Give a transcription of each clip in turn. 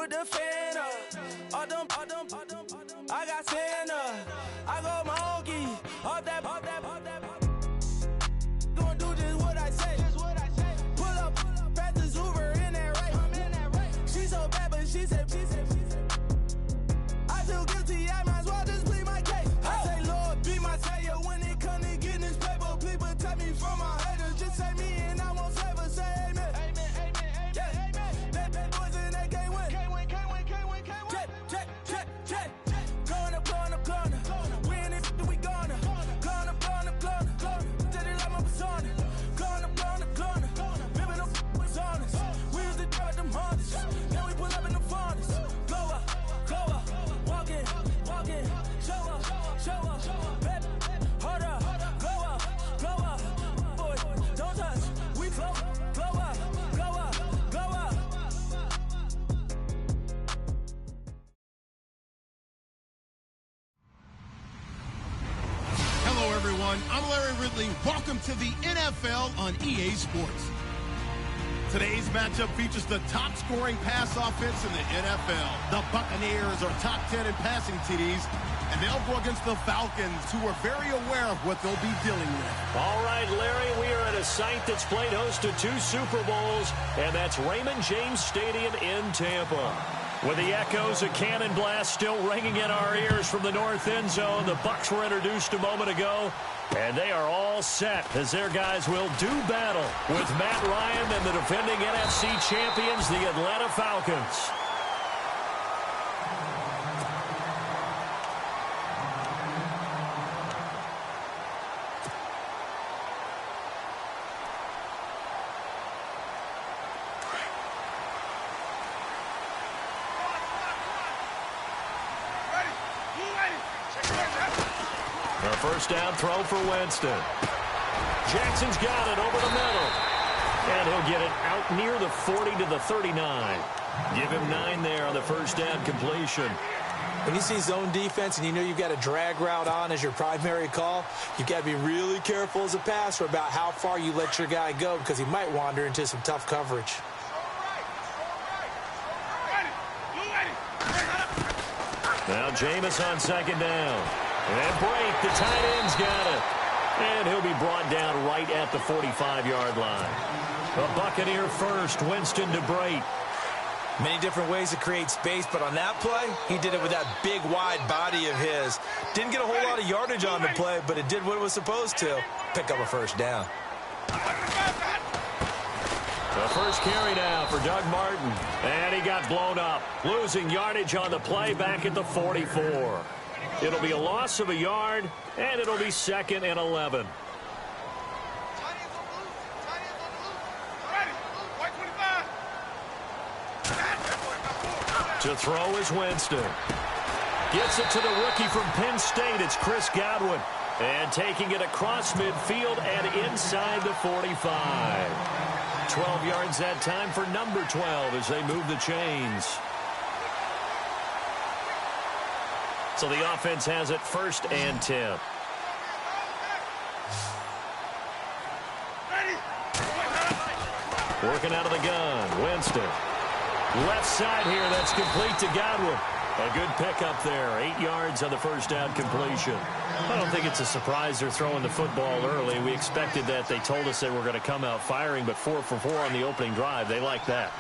with the fan up. I got Santa. I go monkey. Up that. Gonna do just what I say. Pull up, practice Uber in that race. She so bad, but she said. I feel guilty, I might as well just plead my case. I say, Lord, be my savior when it come to getting this paper. Please protect me from my haters. Just say me and I won't save her. Say amen. Yeah. Bad boys and they can't win. Check. Corner. We in it, we gonna. Corner. Tell it like my persona. Corner. Ripping them was honest. We used to drop them hardest. Now we pull up in the furnace. Glow up. Walking. Show up. Baby, hold up. Glow up. Boy, don't touch. We glow up. Hello, everyone. I'm Larry Ridley. Welcome to the NFL on EA Sports. Today's matchup features the top-scoring pass offense in the NFL. The Buccaneers are top 10 in passing TDs, and they'll go against the Falcons, who are very aware of what they'll be dealing with. All right, Larry, we are at a site that's played host to 2 Super Bowls, and that's Raymond James Stadium in Tampa. With the echoes of cannon blast still ringing in our ears from the north end zone, the Bucs were introduced a moment ago, and they are all set as their guys will do battle with Matt Ryan and the defending NFC champions, the Atlanta Falcons. A first down throw for Winston. Jackson's got it over the middle. And he'll get it out near the 40 to the 39. Give him 9 there on the first down completion. When you see zone defense and you know you've got a drag route on as your primary call, you've got to be really careful as a passer about how far you let your guy go because he might wander into some tough coverage. Now Jameis on second down. And break, the tight end's got it. And he'll be brought down right at the 45-yard line. A Buccaneer first, Winston to break. Many different ways to create space, but on that play, he did it with that big, wide body of his. Didn't get a whole lot of yardage on the play, but it did what it was supposed to. Pick up a first down. The first carry now for Doug Martin. And he got blown up. Losing yardage on the play back at the 44. It'll be a loss of a yard, and it'll be 2nd and 11. To throw is Winston. Gets it to the rookie from Penn State. It's Chris Godwin. And taking it across midfield and inside the 45. 12 yards that time for number 12 as they move the chains. So the offense has it 1st and 10. Working out of the gun, Winston. Left side here, that's complete to Godwin. A good pickup there, 8 yards on the first down completion. I don't think it's a surprise they're throwing the football early. We expected that. They told us they were going to come out firing, but 4 for 4 on the opening drive. They like that.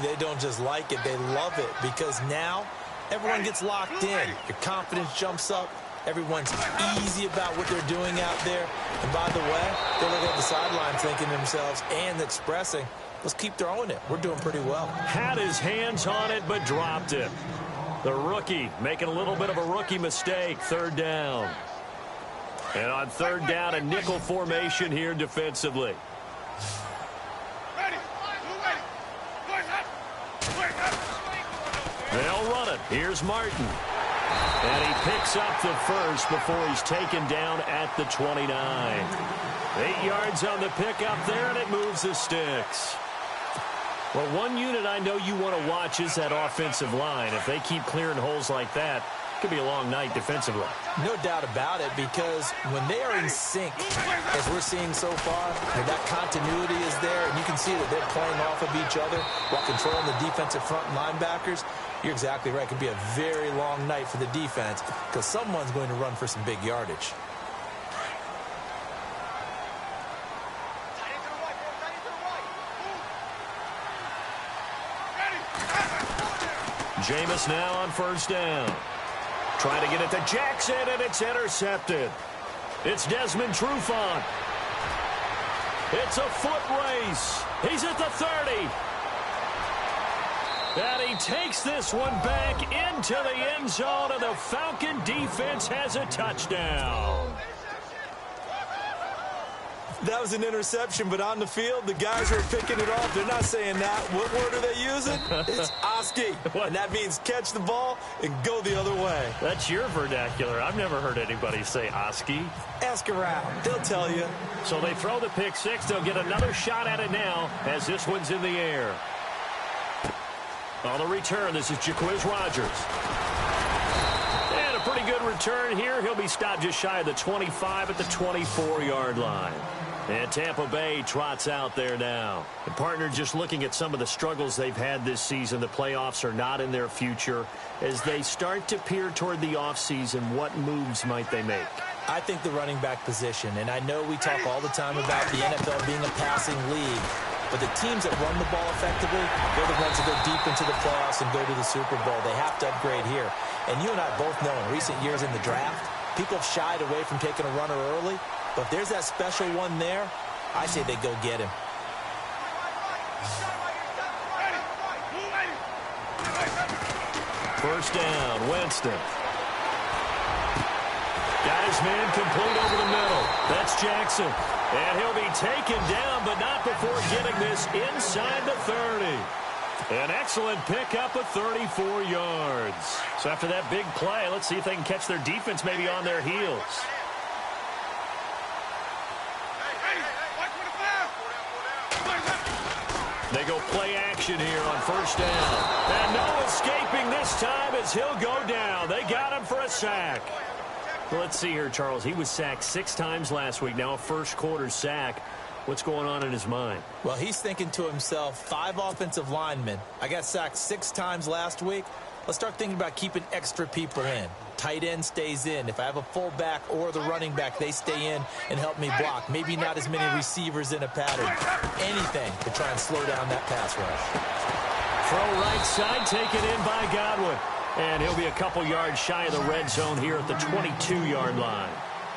They don't just like it, they love it, because now everyone gets locked in. Your confidence jumps up. Everyone's easy about what they're doing out there. And by the way, they're looking at the sidelines thinking to themselves and expressing, let's keep throwing it. We're doing pretty well. Had his hands on it, but dropped it. The rookie making a little bit of a rookie mistake. 3rd down. And on 3rd down, a nickel formation here defensively. They'll run it. Here's Martin. And he picks up the first before he's taken down at the 29. 8 yards on the pickup there, and it moves the sticks. Well, one unit I know you want to watch is that offensive line. If they keep clearing holes like that, it could be a long night defensively. No doubt about it, because when they are in sync, as we're seeing so far, that continuity is there, and you can see that they're playing off of each other while controlling the defensive front linebackers. You're exactly right. It could be a very long night for the defense because someone's going to run for some big yardage. Jameis now on first down. Trying to get it to Jackson, and it's intercepted. It's Desmond Trufant. It's a foot race. He's at the 30. And he takes this one back into the end zone, and the Falcon defense has a touchdown. That was an interception, but on the field, the guys who are picking it off, they're not saying that. What word are they using? It's Oski. And that means catch the ball and go the other way. That's your vernacular. I've never heard anybody say Oski. Ask around. They'll tell you. So they throw the pick six. They'll get another shot at it now as this one's in the air. On the return, this is Jaquiz Rogers. And a pretty good return here. He'll be stopped just shy of the 25 at the 24-yard line. And Tampa Bay trots out there now. The partner, just looking at some of the struggles they've had this season, the playoffs are not in their future. As they start to peer toward the offseason, what moves might they make? I think the running back position, and I know we talk all the time about the NFL being a passing league, but the teams that run the ball effectively, they're the ones that go deep into the playoffs and go to the Super Bowl. They have to upgrade here. And you and I both know in recent years in the draft, people have shied away from taking a runner early. But if there's that special one there, I say they go get him. First down, Winston. Got his man complete over the middle. That's Jackson. And he'll be taken down, but not before getting this inside the 30. An excellent pickup of 34 yards. So after that big play, let's see if they can catch their defense maybe on their heels. They go play action here on first down. And no escaping this time as he'll go down. They got him for a sack. Well, let's see here, Charles. He was sacked 6 times last week. Now a first-quarter sack. What's going on in his mind? Well, he's thinking to himself, 5 offensive linemen. I got sacked 6 times last week. Let's start thinking about keeping extra people in. Tight end stays in. If I have a fullback or the running back, they stay in and help me block. Maybe not as many receivers in a pattern. Anything to try and slow down that pass rush. Throw right side, taken in by Godwin. And he'll be a couple yards shy of the red zone here at the 22-yard line.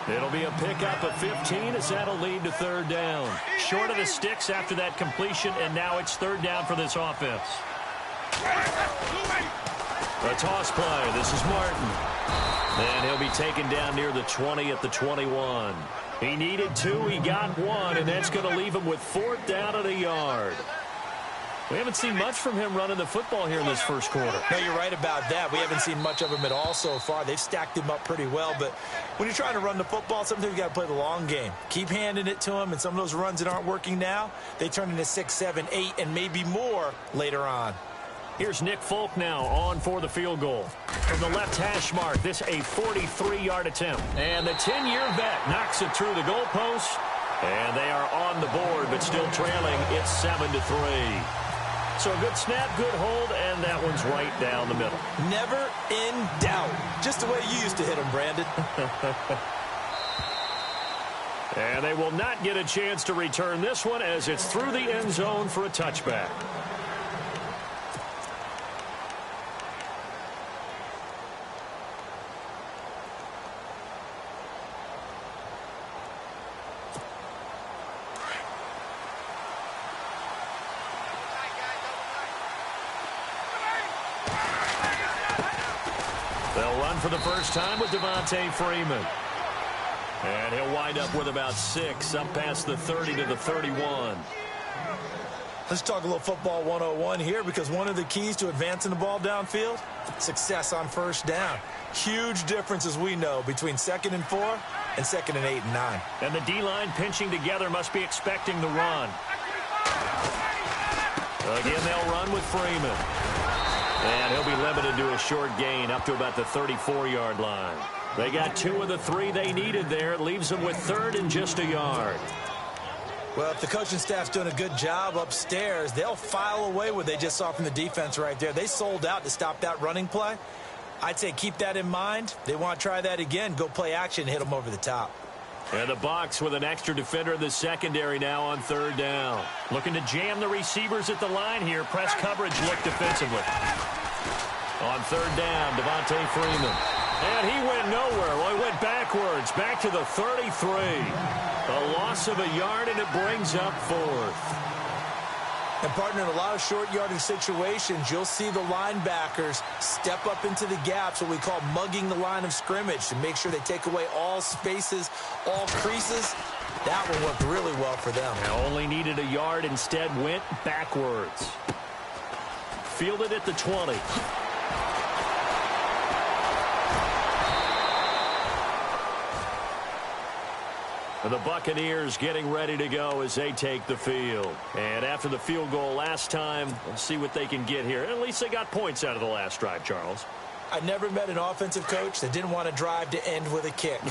It'll be a pickup of 15 as that'll lead to third down. Short of the sticks after that completion, and now it's third down for this offense. A toss play. This is Martin. And he'll be taken down near the 20 at the 21. He needed 2. He got 1, and that's going to leave him with 4th down at a yard. We haven't seen much from him running the football here in this first quarter. No, you're right about that. We haven't seen much of him at all so far. They've stacked him up pretty well, but when you're trying to run the football, sometimes you got to play the long game. Keep handing it to him, and some of those runs that aren't working now, they turn into 6, 7, 8, and maybe more later on. Here's Nick Folk now on for the field goal. From the left hash mark, this a 43-yard attempt. And the 10-year vet knocks it through the goalpost. And they are on the board, but still trailing. It's 7-3. So a good snap, good hold, and that one's right down the middle. Never in doubt. Just the way you used to hit them, Brandon. And they will not get a chance to return this one as it's through the end zone for a touchback. For the first time with Devontae Freeman. And he'll wind up with about 6 up past the 30 to the 31. Let's talk a little football 101 here, because one of the keys to advancing the ball downfield, success on first down. Huge difference, as we know, between 2nd and 4 and 2nd and 8 and 9. And the D-line pinching together must be expecting the run. Again, they'll run with Freeman. And he'll be limited to a short gain up to about the 34-yard line. They got 2 of the 3 they needed there. It leaves them with 3rd and just a yard. Well, if the coaching staff's doing a good job upstairs, they'll file away what they just saw from the defense right there. They sold out to stop that running play. I'd say keep that in mind. They want to try that again. Go play action, hit them over the top. And the Bucs with an extra defender in the secondary now on third down. Looking to jam the receivers at the line here. Press coverage look defensively. On third down, Devontae Freeman. And he went nowhere. Well, he went backwards, back to the 33. A loss of a yard, and it brings up fourth. And, partner, in a lot of short yardage situations, you'll see the linebackers step up into the gaps, what we call mugging the line of scrimmage, to make sure they take away all spaces, all creases. That one worked really well for them. Now only needed a yard, instead went backwards. Fielded at the 20. The Buccaneers getting ready to go as they take the field. And after the field goal last time, we'll see what they can get here. At least they got points out of the last drive, Charles. I never met an offensive coach that didn't want to drive to end with a kick.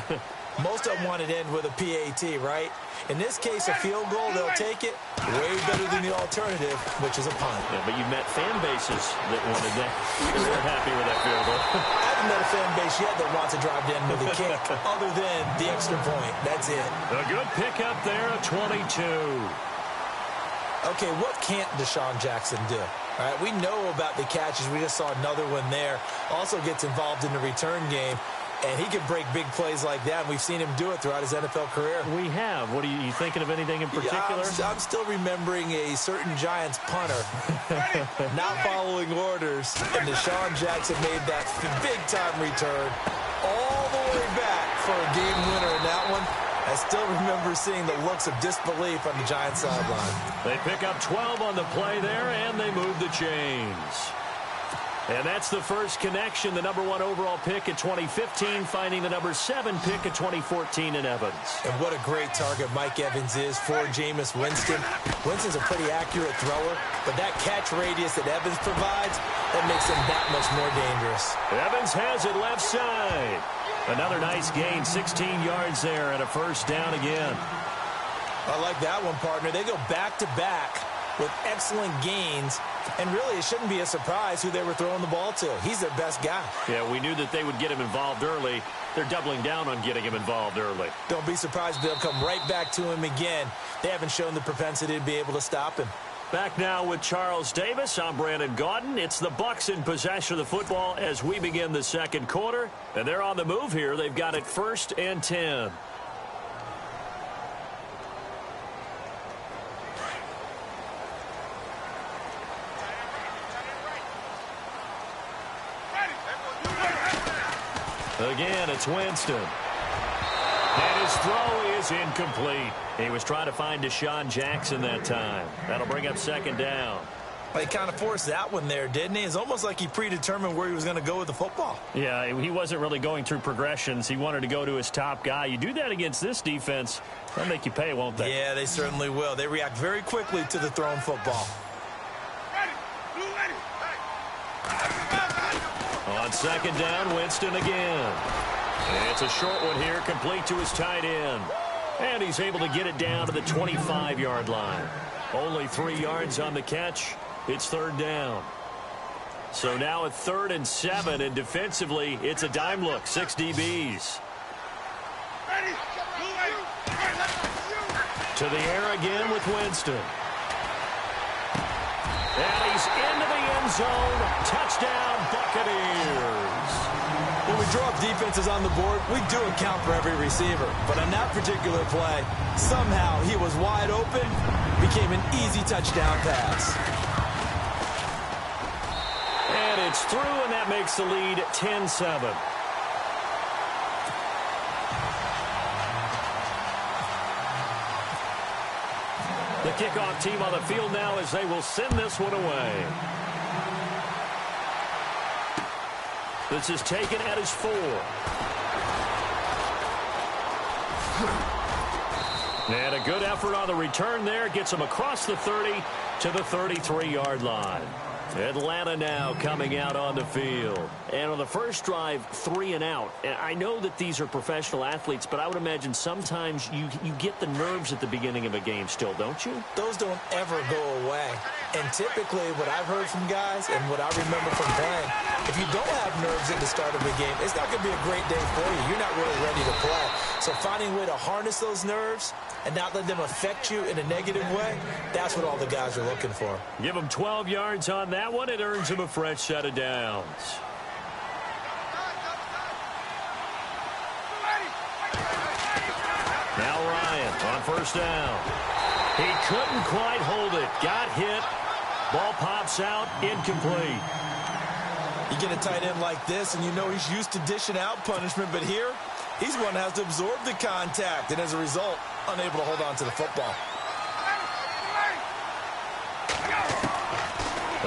Most of them wanted to end with a PAT, right? In this case, a field goal, they'll take it. Way better than the alternative, which is a punt. Yeah, but you met fan bases that wanted that. They weren't happy with that field goal. I haven't met a fan base yet that wants to drive to end with a kick, other than the extra point. That's it. A good pickup there, a 22. Okay, what can't Deshaun Jackson do? All right, we know about the catches. We just saw another one there. Also gets involved in the return game. And he can break big plays like that. And we've seen him do it throughout his NFL career. We have. What are you thinking of anything in particular? Yeah, I'm still remembering a certain Giants punter not following orders. And Deshaun Jackson made that big-time return all the way back for a game winner in that one. I still remember seeing the looks of disbelief on the Giants sideline. They pick up 12 on the play there, and they move the chains. And that's the first connection, the number 1 overall pick in 2015, finding the number 7 pick in 2014 in Evans. And what a great target Mike Evans is for Jameis Winston. Winston's a pretty accurate thrower, but that catch radius that Evans provides, that makes him that much more dangerous. Evans has it left side. Another nice gain, 16 yards there, and a first down again. I like that one, partner. They go back-to-back with excellent gains, and really it shouldn't be a surprise who they were throwing the ball to. He's their best guy. Yeah, we knew that they would get him involved early. They're doubling down on getting him involved early. Don't be surprised if they'll come right back to him again. They haven't shown the propensity to be able to stop him. Back now with Charles Davis. I'm Brandon Gaudin. It's the Bucs in possession of the football as we begin the second quarter. And they're on the move here. They've got it 1st and 10. Again, it's Winston. And his throw is incomplete. He was trying to find Deshaun Jackson that time. That'll bring up 2nd down. Well, he kind of forced that one there, didn't he? It's almost like he predetermined where he was going to go with the football. Yeah, he wasn't really going through progressions. He wanted to go to his top guy. You do that against this defense, they'll make you pay, won't they? Yeah, they certainly will. They react very quickly to the thrown football. On 2nd down, Winston again. It's a short one here, complete to his tight end. And he's able to get it down to the 25-yard line. Only 3 yards on the catch. It's 3rd down. So now at 3rd and 7, and defensively, it's a dime look, 6 DBs. To the air again with Winston. And he's into the end zone. Touchdown, Buccaneers. When we draw up defenses on the board, we do account for every receiver. But on that particular play, somehow he was wide open, became an easy touchdown pass. And it's through, and that makes the lead 10-7. The kickoff team on the field now as they will send this one away. This is taken at his 4. And a good effort on the return there. Gets him across the 30 to the 33-yard line. Atlanta now coming out on the field. And on the first drive, 3 and out. And I know that these are professional athletes, but I would imagine sometimes you get the nerves at the beginning of a game still, don't you? Those don't ever go away. And typically what I've heard from guys and what I remember from playing, if you don't have nerves at the start of a game, it's not going to be a great day for you. You're not really ready to play. So finding a way to harness those nerves and not let them affect you in a negative way, that's what all the guys are looking for. Give them 12 yards on that one. It earns them a fresh set of downs. Now Ryan on first down. He couldn't quite hold it. Got hit. Ball pops out. Incomplete. You get a tight end like this, and you know he's used to dishing out punishment, but here, he's one that has to absorb the contact, and as a result, unable to hold on to the football.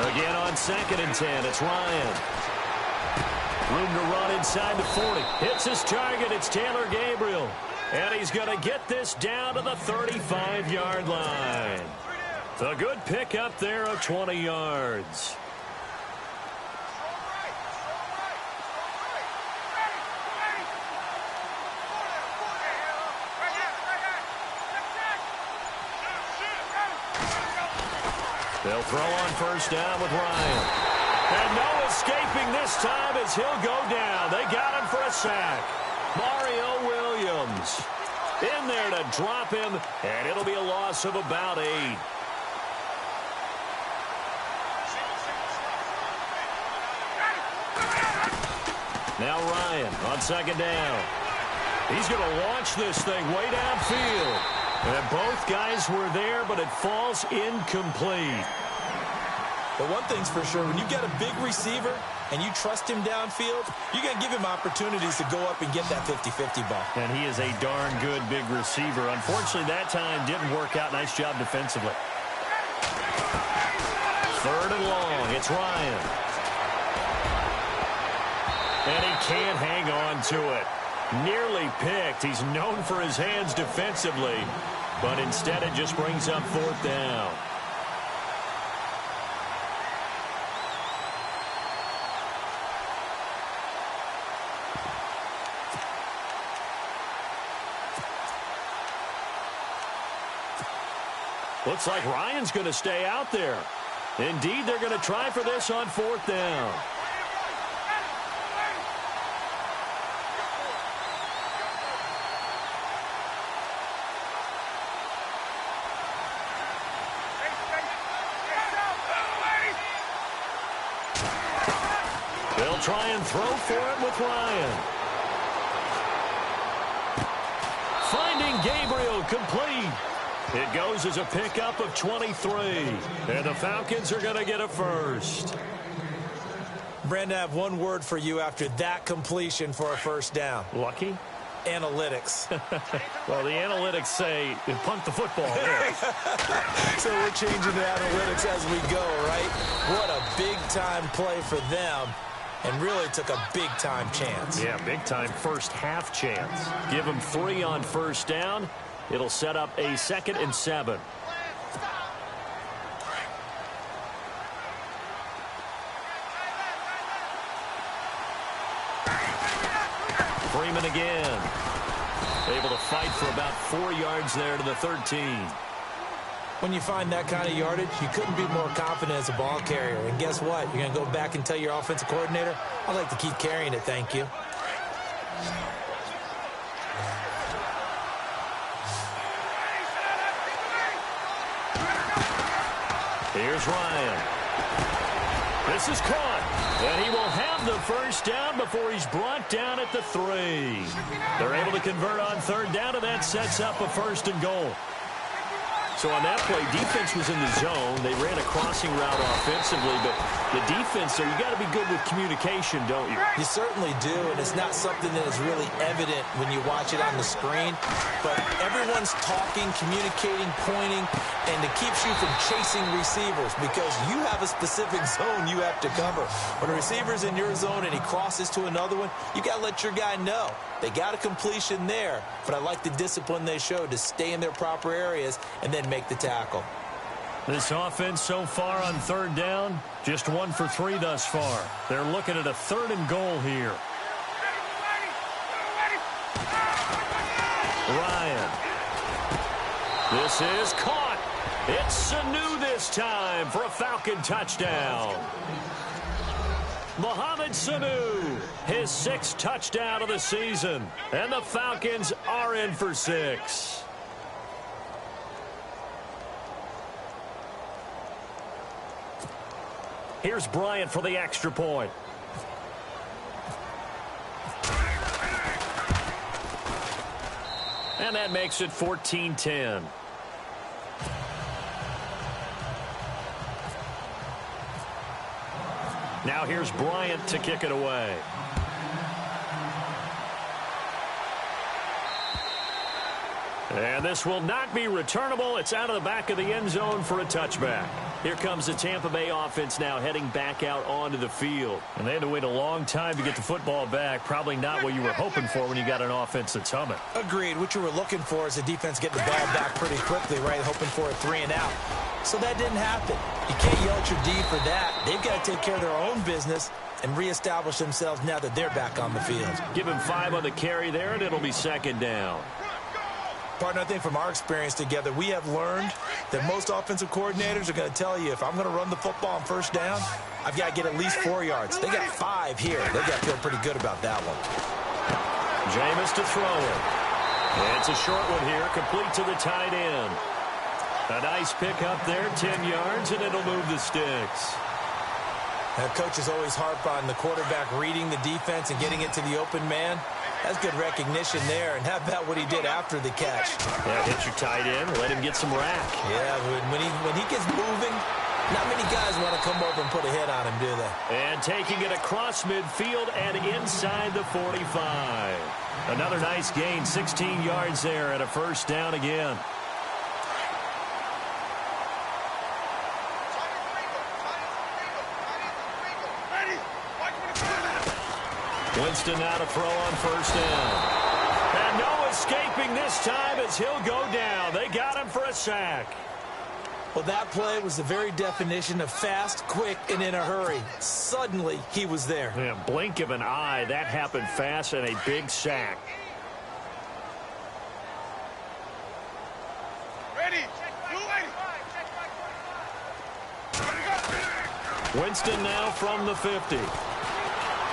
Again on 2nd and 10, it's Ryan. Room to run inside the 40. Hits his target, it's Taylor Gabriel. And he's going to get this down to the 35-yard line. A good pickup there of 20 yards. They'll throw on first down with Ryan. And no escaping this time as he'll go down. They got him for a sack. Mario Williams in there to drop him, and it'll be a loss of about 8. Now Ryan on 2nd down. He's going to launch this thing way downfield. And both guys were there, but it falls incomplete. But one thing's for sure, when you get a big receiver and you trust him downfield, you're going to give him opportunities to go up and get that 50-50 ball. And he is a darn good big receiver. Unfortunately, that time didn't work out. Nice job defensively. 3rd and long. It's Ryan. And he can't hang on to it. Nearly picked. He's known for his hands defensively, but instead it just brings up 4th down. Looks like Ryan's going to stay out there. Indeed, they're going to try for this on 4th down. They'll try and throw for it with Ryan. Finding Gabriel complete. It goes as a pickup of 23. And the Falcons are going to get a first. Brandon, I have one word for you after that completion for a first down. Lucky? Analytics. Well, the analytics say punt the football there. So we're changing the analytics as we go, right? What a big-time play for them. And really took a big-time chance. Yeah, big-time first half chance. Give them 3 on first down. It'll set up a 2nd and 7. Freeman again. Able to fight for about 4 yards there to the 13. When you find that kind of yardage, you couldn't be more confident as a ball carrier. And guess what? You're going to go back and tell your offensive coordinator, I'd like to keep carrying it, thank you. Here's Ryan. This is caught. And he will have the first down before he's brought down at the 3. They're able to convert on 3rd down, and that sets up a 1st and goal. So on that play, defense was in the zone. They ran a crossing route offensively, but the defense there, you got to be good with communication, don't you? You certainly do, and it's not something that is really evident when you watch it on the screen. But everyone's talking, communicating, pointing, and it keeps you from chasing receivers because you have a specific zone you have to cover. When a receiver's in your zone and he crosses to another one, you got to let your guy know. They got a completion there, but I like the discipline they showed to stay in their proper areas and then make the tackle. This offense so far on third down, just 1 for 3 thus far. They're looking at a 3rd and goal here. Ryan. This is caught. It's Sanu this time for a Falcon touchdown. Mohamed Sanu, his 6th touchdown of the season. And the Falcons are in for 6. Here's Bryant for the extra point. And that makes it 14-10. Now here's Bryant to kick it away. And this will not be returnable. It's out of the back of the end zone for a touchback. Here comes the Tampa Bay offense now heading back out onto the field. And they had to wait a long time to get the football back. Probably not what you were hoping for when you got an offense that's humming. Agreed. What you were looking for is the defense getting the ball back pretty quickly, right? Hoping for a 3 and out. So that didn't happen. You can't yell at your D for that. They've got to take care of their own business and reestablish themselves now that they're back on the field. Give him 5 on the carry there, and it'll be 2nd down. Partner, I think from our experience together, we have learned that most offensive coordinators are going to tell you, if I'm going to run the football on 1st down, I've got to get at least 4 yards. They got 5 here. They got to feel pretty good about that one. Jameis to throw it. It's a short one here, complete to the tight end. A nice pick up there, 10 yards, and it'll move the sticks. Now, coaches always harp on the quarterback reading the defense and getting it to the open man. That's good recognition there. And how about what he did after the catch? Yeah, hit your tight end, let him get some rack. Yeah, when he gets moving, not many guys want to come over and put a hit on him, do they? And taking it across midfield and inside the 45. Another nice gain, 16 yards there and a 1st down again. Winston now to throw on 1st down. And no escaping this time as he'll go down. They got him for a sack. Well, that play was the very definition of fast, quick, and in a hurry. Suddenly, he was there. Yeah, blink of an eye. That happened fast and a big sack. Ready. Winston now from the 50.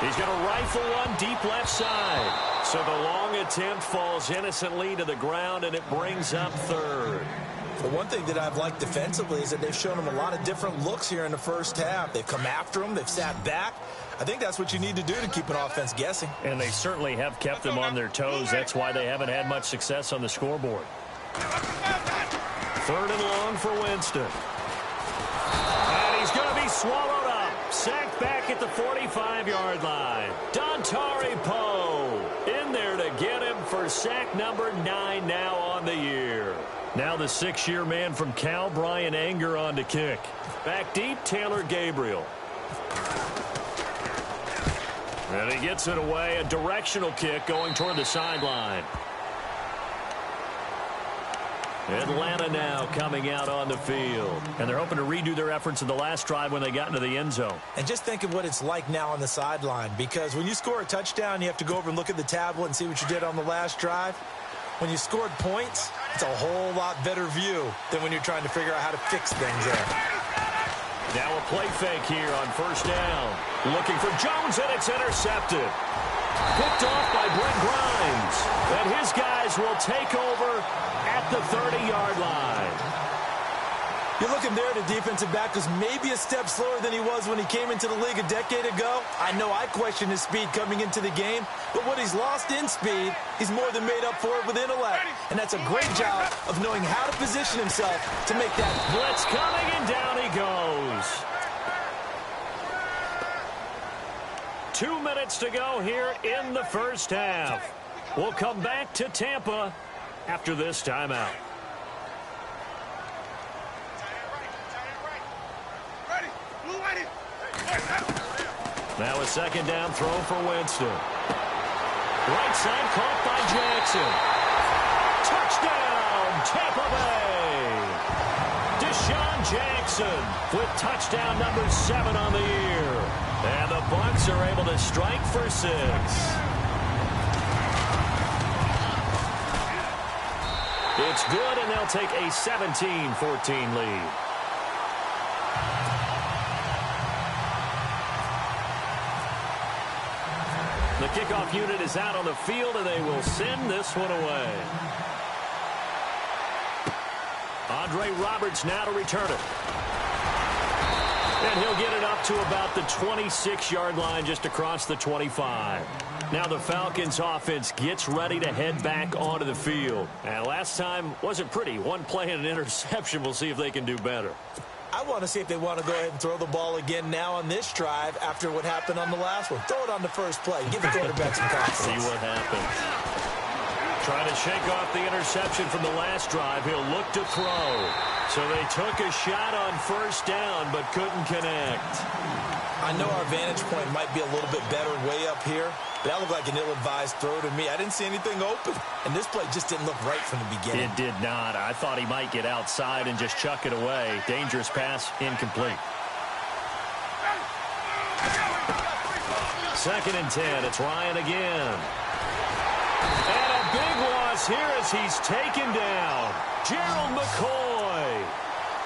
He's going to rifle one deep left side. So the long attempt falls innocently to the ground, and it brings up 3rd. The one thing that I've liked defensively is that they've shown him a lot of different looks here in the 1st half. They've come after him. They've sat back. I think that's what you need to do to keep an offense guessing. And they certainly have kept them on their toes. That's why they haven't had much success on the scoreboard. 3rd and long for Winston. And he's going to be swallowed up. Sacked back at the 45-yard line. Dontari Poe in there to get him for sack number 9 now on the year. Now the 6-year man from Cal, Brian Anger, on to kick. Back deep, Taylor Gabriel. And he gets it away. A directional kick going toward the sideline. Atlanta now coming out on the field. And they're hoping to redo their efforts in the last drive when they got into the end zone. And just think of what it's like now on the sideline. Because when you score a touchdown, you have to go over and look at the tablet and see what you did on the last drive. When you scored points, it's a whole lot better view than when you're trying to figure out how to fix things there. Now a play fake here on 1st down. Looking for Jones, and it's intercepted. Picked off by Brent Grimes. And his guys will take over at the 30-yard line. You're looking there at a defensive back who's maybe a step slower than he was when he came into the league a decade ago. I know I questioned his speed coming into the game, but what he's lost in speed, he's more than made up for it with intellect. And that's a great job of knowing how to position himself to make that blitz coming, and down he goes. 2 minutes to go here in the 1st half. We'll come back to Tampa after this timeout. Now a 2nd down throw for Winston. Right side caught by Jackson. Touchdown, Tampa Bay. Deshaun Jackson with touchdown number 7 on the year. And the Bucs are able to strike for 6. It's good, and they'll take a 17-14 lead. The kickoff unit is out on the field, and they will send this one away. Andre Roberts now to return it. And he'll get it up to about the 26-yard line, just across the 25. Now the Falcons offense gets ready to head back onto the field. And last time wasn't pretty. One play and an interception. We'll see if they can do better. I want to see if they want to go ahead and throw the ball again now on this drive after what happened on the last one. Throw it on the first play. Give the quarterback some confidence. See what happens. Trying to shake off the interception from the last drive. He'll look to throw. So they took a shot on first down but couldn't connect. I know our vantage point might be a little bit better way up here, but that looked like an ill-advised throw to me. I didn't see anything open, and this play just didn't look right from the beginning. It did not. I thought he might get outside and just chuck it away. Dangerous pass, incomplete. 2nd and 10. It's Ryan again. And a big loss here as he's taken down. Gerald McCoy.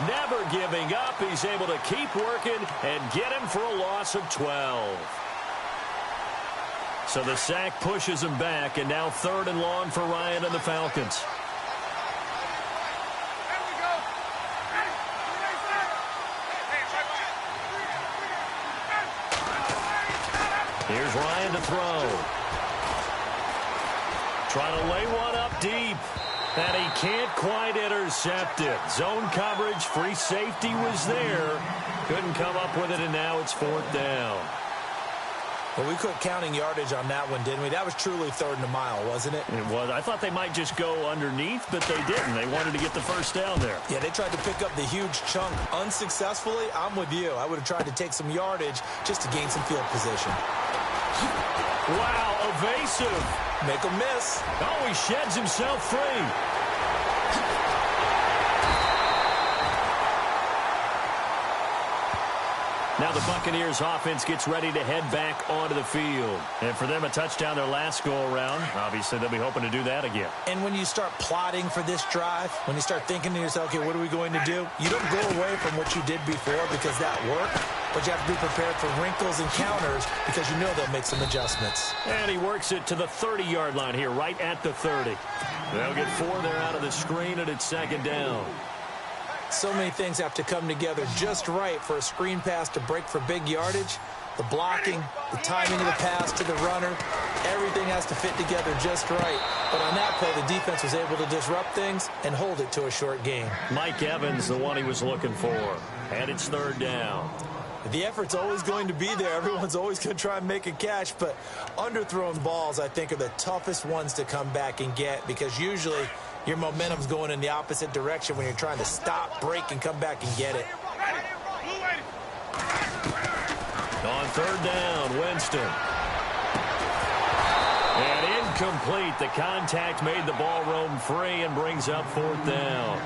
Never giving up. He's able to keep working and get him for a loss of 12. So the sack pushes him back, and now 3rd and long for Ryan and the Falcons. Here's Ryan to throw. Trying to lay one up deep. And he can't quite intercept it. Zone coverage, free safety was there. Couldn't come up with it, and now it's 4th down. Well, we quit counting yardage on that one, didn't we? That was truly 3rd and a mile, wasn't it? It was. I thought they might just go underneath, but they didn't. They wanted to get the first down there. Yeah, they tried to pick up the huge chunk unsuccessfully. I'm with you. I would have tried to take some yardage just to gain some field position. Wow, evasive. Make a miss. Oh, he sheds himself free. Now the Buccaneers offense gets ready to head back onto the field. And for them, a touchdown their last go-around. Obviously, they'll be hoping to do that again. And when you start plotting for this drive, when you start thinking to yourself, okay, what are we going to do? You don't go away from what you did before because that worked. But you have to be prepared for wrinkles and counters because you know they'll make some adjustments. And he works it to the 30-yard line here, right at the 30. They'll get 4 there out of the screen, and it's 2nd down. So many things have to come together just right for a screen pass to break for big yardage. The blocking, the timing of the pass to the runner, everything has to fit together just right. But on that play, the defense was able to disrupt things and hold it to a short game. Mike Evans, the one he was looking for. And it's 3rd down. The effort's always going to be there. Everyone's always going to try and make a catch, but underthrown balls, I think, are the toughest ones to come back and get because usually your momentum's going in the opposite direction when you're trying to stop, break, and come back and get it. On 3rd down, Winston. And incomplete. The contact made the ball roam free and brings up 4th down.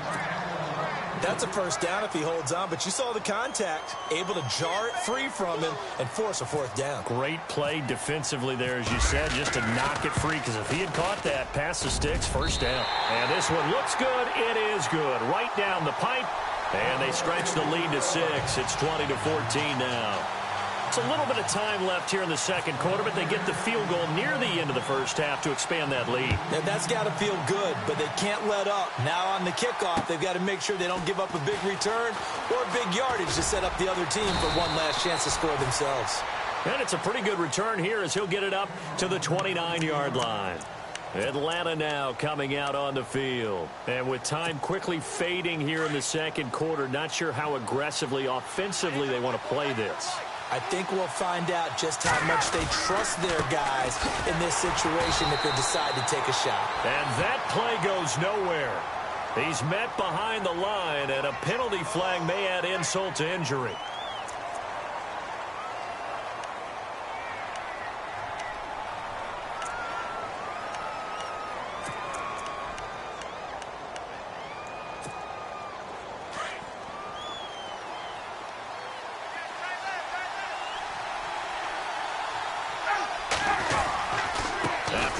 That's a first down if he holds on, but you saw the contact, able to jar it free from him and force a 4th down. Great play defensively there, as you said, just to knock it free, because if he had caught that, pass the sticks, 1st down. And this one looks good. It is good. Right down the pipe, and they stretch the lead to 6. It's 20-14 now. It's a little bit of time left here in the 2nd quarter, but they get the field goal near the end of the 1st half to expand that lead. Now, that's got to feel good, but they can't let up. Now on the kickoff, they've got to make sure they don't give up a big return or big yardage to set up the other team for one last chance to score themselves. And it's a pretty good return here as he'll get it up to the 29-yard line. Atlanta now coming out on the field. And with time quickly fading here in the 2nd quarter, not sure how aggressively, offensively they want to play this. I think we'll find out just how much they trust their guys in this situation if they decide to take a shot. And that play goes nowhere. He's met behind the line, and a penalty flag may add insult to injury.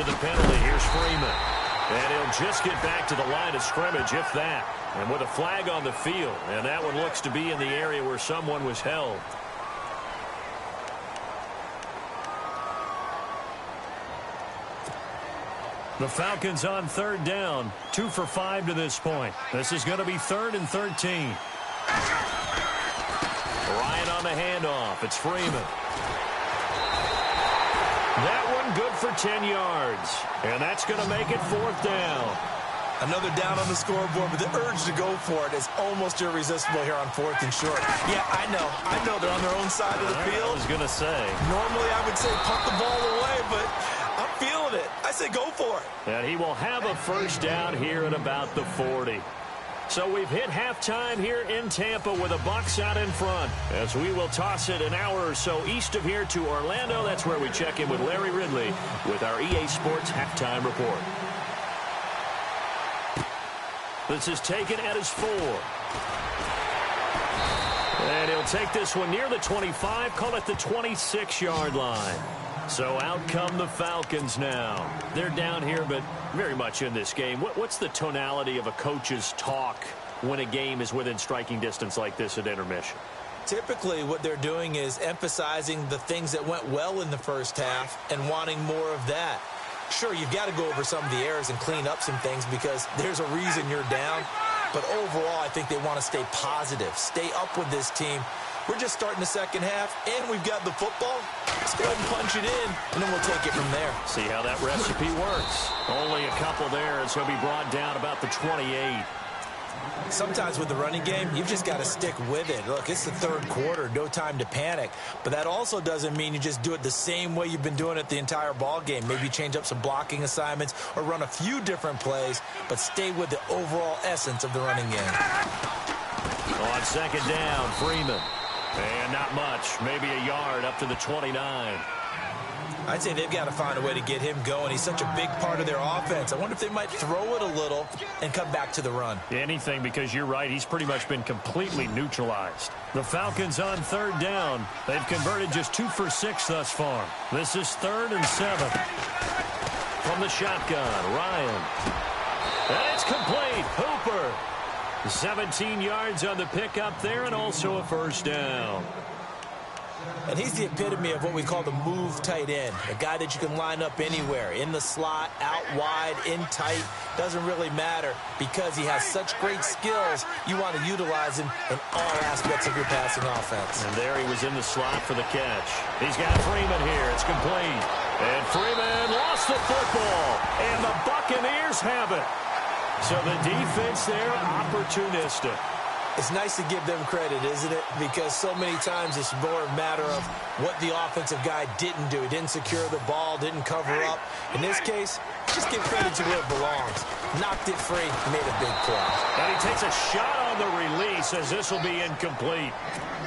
to the penalty. Here's Freeman. And he'll just get back to the line of scrimmage, if that. And with a flag on the field. And that one looks to be in the area where someone was held. The Falcons on third down. 2 for 5 to this point. This is going to be 3rd and 13. Ryan on the handoff. It's Freeman. That one good for 10 yards. And that's going to make it 4th down. Another down on the scoreboard, but the urge to go for it is almost irresistible here on 4th and short. Yeah, I know they're on their own side of the field. I was going to say. Normally I would say punt the ball away, but I'm feeling it. I say go for it. And he will have a first down here at about the 40. So we've hit halftime here in Tampa with the Bucs out in front. As we will toss it an hour or so east of here to Orlando. That's where we check in with Larry Ridley with our EA Sports halftime report. This is taken at his 4. And he'll take this one near the 25, call it the 26-yard line. So out come the Falcons now. They're down here, but very much in this game. What's the tonality of a coach's talk when a game is within striking distance like this at intermission? Typically, what they're doing is emphasizing the things that went well in the first half and wanting more of that. Sure, you've got to go over some of the errors and clean up some things because there's a reason you're down. But overall, I think they want to stay positive, stay up with this team. We're just starting the second half, and we've got the football. Let's go ahead and punch it in, and then we'll take it from there. See how that recipe works. Only a couple there, and so he'll be brought down about the 28. Sometimes with the running game, you've just got to stick with it. Look, it's the third quarter, no time to panic. But that also doesn't mean you just do it the same way you've been doing it the entire ball game. Maybe change up some blocking assignments or run a few different plays, but stay with the overall essence of the running game. On second down, Freeman. And not much, maybe a yard up to the 29. I'd say they've got to find a way to get him going. He's such a big part of their offense. I wonder if they might throw it a little and come back to the run. Anything, because you're right. He's pretty much been completely neutralized. The Falcons on third down. They've converted just 2 for 6 thus far. This is 3rd and 7. From the shotgun, Ryan. And it's complete. Hooper. 17 yards on the pickup there and also a first down. And he's the epitome of what we call the move tight end. A guy that you can line up anywhere, in the slot, out wide, in tight. Doesn't really matter because he has such great skills. You want to utilize him in all aspects of your passing offense. And there he was in the slot for the catch. He's got Freeman here. It's complete. And Freeman lost the football. And the Buccaneers have it. So the defense there, opportunistic. It's nice to give them credit, isn't it? Because so many times it's more a matter of what the offensive guy didn't do. He didn't secure the ball, didn't cover up. In this case, just give credit to where it belongs. Knocked it free, made a big play. And he takes a shot on the release as this will be incomplete.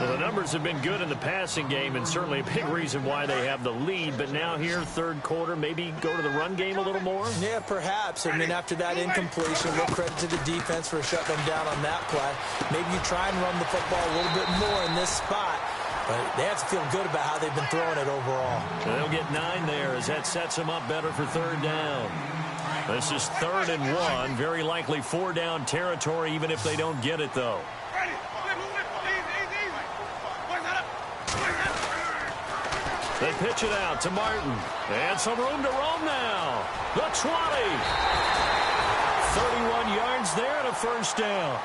Well, the numbers have been good in the passing game and certainly a big reason why they have the lead. But now here, third quarter, maybe go to the run game a little more? Yeah, perhaps. I mean, after that incompletion, a little credit to the defense for shutting them down on that play. Maybe you try and run the football a little bit more in this spot. But they have to feel good about how they've been throwing it overall. They'll get 9 there as that sets them up better for third down. This is 3rd and 1. Very likely 4-down territory, even if they don't get it, though. They pitch it out to Martin. And some room to roam now. The 20. 31 yards there and a first down.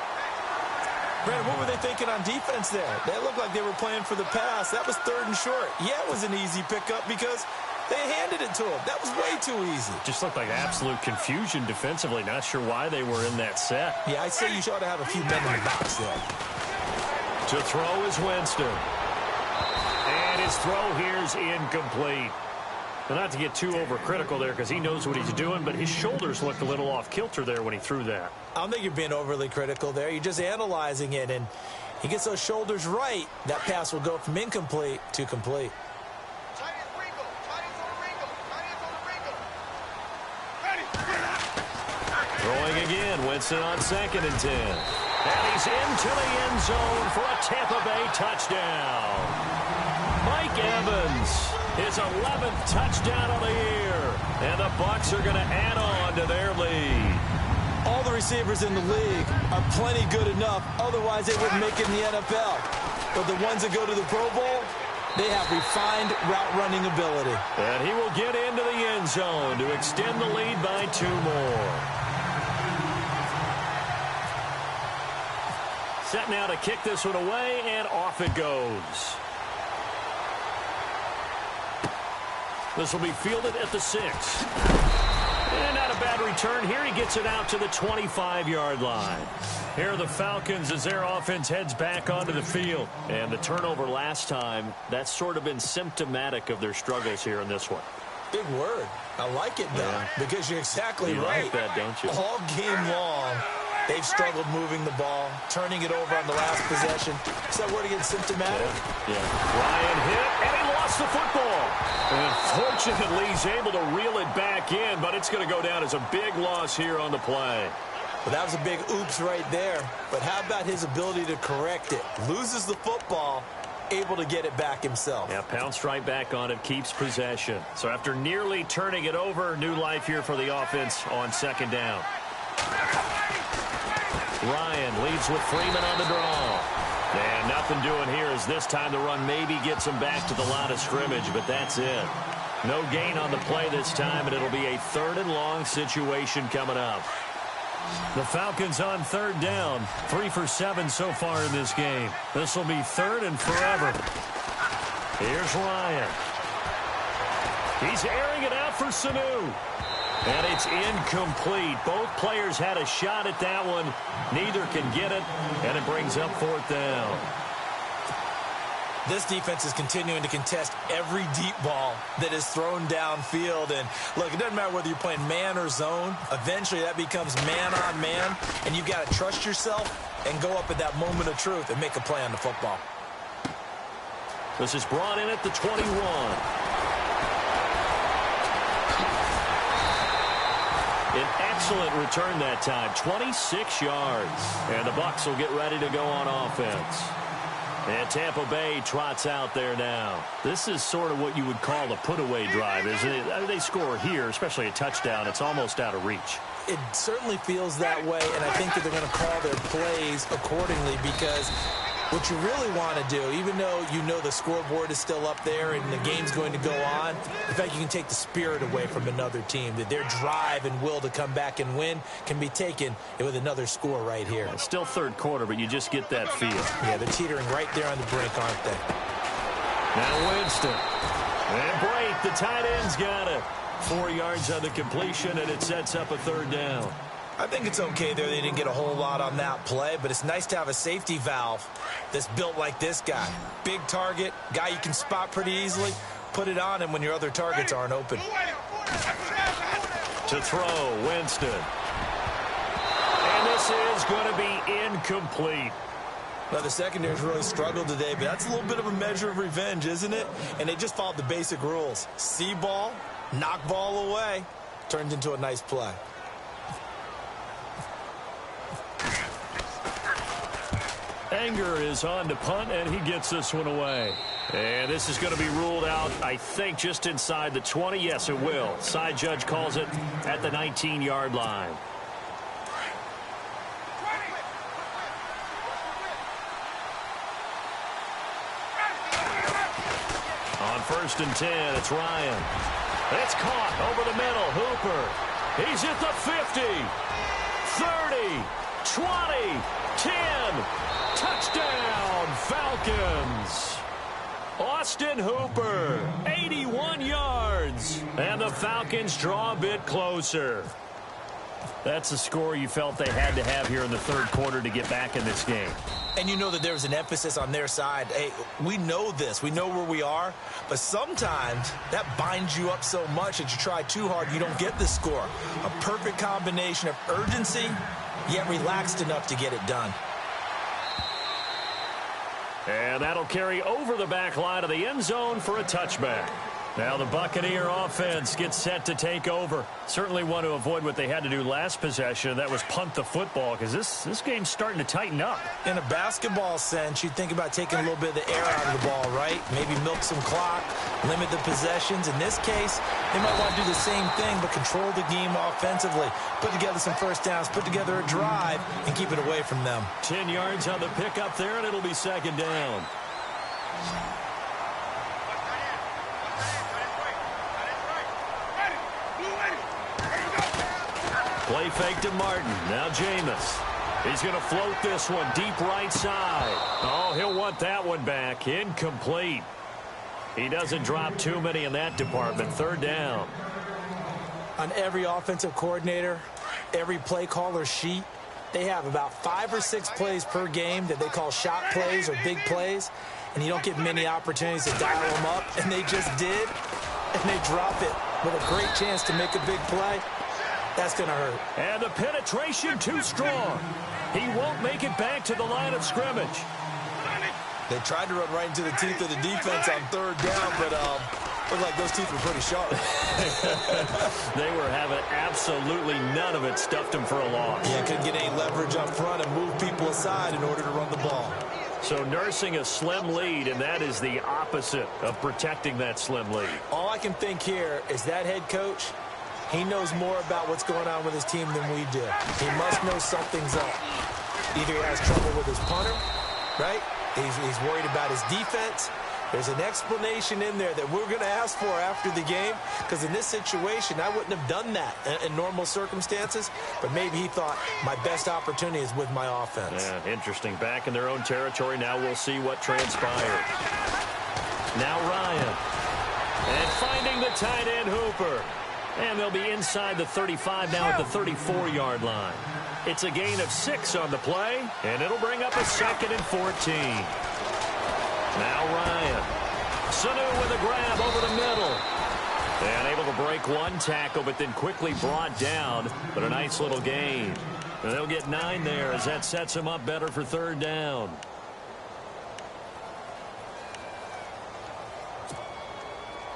Brandon, what were they thinking on defense there? They looked like they were playing for the pass. That was 3rd and short. Yeah, it was an easy pickup because they handed it to him. That was way too easy. Just looked like absolute confusion defensively. Not sure why they were in that set. Yeah, I'd say you ought to have a few men in the box there. To throw is Winston. And his throw here's incomplete. Well, not to get too overcritical there because he knows what he's doing, but his shoulders looked a little off kilter there when he threw that. I don't think you're being overly critical there. You're just analyzing it, and he gets those shoulders right. That pass will go from incomplete to complete. Throwing again, Winston on 2nd and 10. And he's into the end zone for a Tampa Bay touchdown. Mike Evans. His 11th touchdown of the year. And the Bucs are going to add on to their lead. All the receivers in the league are plenty good enough. Otherwise, they wouldn't make it in the NFL. But the ones that go to the Pro Bowl, they have refined route running ability. And he will get into the end zone to extend the lead by 2 more. Set now to kick this one away, and off it goes. This will be fielded at the 6. And not a bad return here. He gets it out to the 25-yard line. Here are the Falcons as their offense heads back onto the field. And the turnover last time, that's sort of been symptomatic of their struggles here in this one. Big word. I like it, though, because you're exactly right. You like that, don't you? All game long, they've struggled moving the ball, turning it over on the last possession. Is that word again, symptomatic? Yeah. Ryan hit, and he lost the football. And fortunately, he's able to reel it back in, but it's going to go down as a big loss here on the play. Well, that was a big oops right there. But how about his ability to correct it? Loses the football, able to get it back himself. Yeah, pounced right back on it, keeps possession. So after nearly turning it over, new life here for the offense on second down. Ryan leads with Freeman on the draw. And nothing doing here as this time the run maybe gets him back to the line of scrimmage, but that's it. No gain on the play this time, and it'll be a 3rd and long situation coming up. The Falcons on 3rd down, 3 for 7 so far in this game. This will be 3rd and forever. Here's Ryan. He's airing it out for Sanu. And it's incomplete. Both players had a shot at that one. Neither can get it, and it brings up 4th down. This defense is continuing to contest every deep ball that is thrown downfield. And, look, it doesn't matter whether you're playing man or zone. Eventually, that becomes man on man, and you've got to trust yourself and go up at that moment of truth and make a play on the football. This is brought in at the 21. An excellent return that time, 26 yards. And the Bucs will get ready to go on offense. And Tampa Bay trots out there now. This is sort of what you would call a put-away drive, isn't it? They score here, especially a touchdown. It's almost out of reach. It certainly feels that way, and I think that they're going to call their plays accordingly because what you really want to do, even though you know the scoreboard is still up there and the game's going to go on, in fact, you can take the spirit away from another team, that their drive and will to come back and win can be taken with another score right here. It's still 3rd quarter, but you just get that feel. Yeah, they're teetering right there on the brink, aren't they? Now Winston. And break, the tight end's got it. 4 yards on the completion, and it sets up a 3rd down. I think it's okay there. They didn't get a whole lot on that play, but it's nice to have a safety valve that's built like this guy. Big target, guy you can spot pretty easily. Put it on him when your other targets aren't open. To throw, Winston. And this is going to be incomplete. Now, the secondary's really struggled today, but that's a little bit of a measure of revenge, isn't it? And they just followed the basic rules. See ball, knock ball away, turns into a nice play. Anger is on to punt, and he gets this one away. And this is going to be ruled out, I think, just inside the 20. Yes, it will. Side judge calls it at the 19-yard line. On 1st and 10, it's Ryan. It's caught over the middle. Hooper. He's at the 50, 30, 20, 10. Touchdown, Falcons. Austin Hooper, 81 yards. And the Falcons draw a bit closer. That's a score you felt they had to have here in the 3rd quarter to get back in this game. And you know that there was an emphasis on their side. Hey, we know this. We know where we are. But sometimes that binds you up so much that you try too hard, you don't get the score. A perfect combination of urgency, yet relaxed enough to get it done. And that'll carry over the back line of the end zone for a touchback. Now the Buccaneer offense gets set to take over. Certainly want to avoid what they had to do last possession. That was punt the football, because this game's starting to tighten up. In a basketball sense, you think about taking a little bit of the air out of the ball, right? Maybe milk some clock, limit the possessions. In this case, they might want to do the same thing, but control the game offensively. Put together some first downs, put together a drive, and keep it away from them. 10 yards on the pickup there, and it'll be second down. Play fake to Martin. Now Jameis. He's going to float this one deep right side. Oh, he'll want that one back. Incomplete. He doesn't drop too many in that department. Third down. On every offensive coordinator, every play caller sheet, they have about 5 or 6 plays per game that they call shot plays or big plays, and you don't get many opportunities to dial them up, and they just did, and they drop it with a great chance to make a big play. That's going to hurt. And the penetration too strong. He won't make it back to the line of scrimmage. They tried to run right into the teeth of the defense on third down, but looked like those teeth were pretty sharp. They were having absolutely none of it. Stuffed him for a loss. Yeah, couldn't get any leverage up front and move people aside in order to run the ball. So nursing a slim lead, and that is the opposite of protecting that slim lead. All I can think here is that head coach, he knows more about what's going on with his team than we do. He must know something's up. Either he has trouble with his punter, right? He's worried about his defense. There's an explanation in there that we're going to ask for after the game, because in this situation, I wouldn't have done that in normal circumstances, but maybe he thought my best opportunity is with my offense. Yeah, interesting. Back in their own territory. Now we'll see what transpired. Now Ryan. And finding the tight end Hooper. And they'll be inside the 35 now at the 34-yard line. It's a gain of 6 on the play, and it'll bring up a 2nd and 14. Now Ryan. Sanu with a grab over the middle. And able to break one tackle, but then quickly brought down. But a nice little gain. And they'll get 9 there as that sets them up better for third down.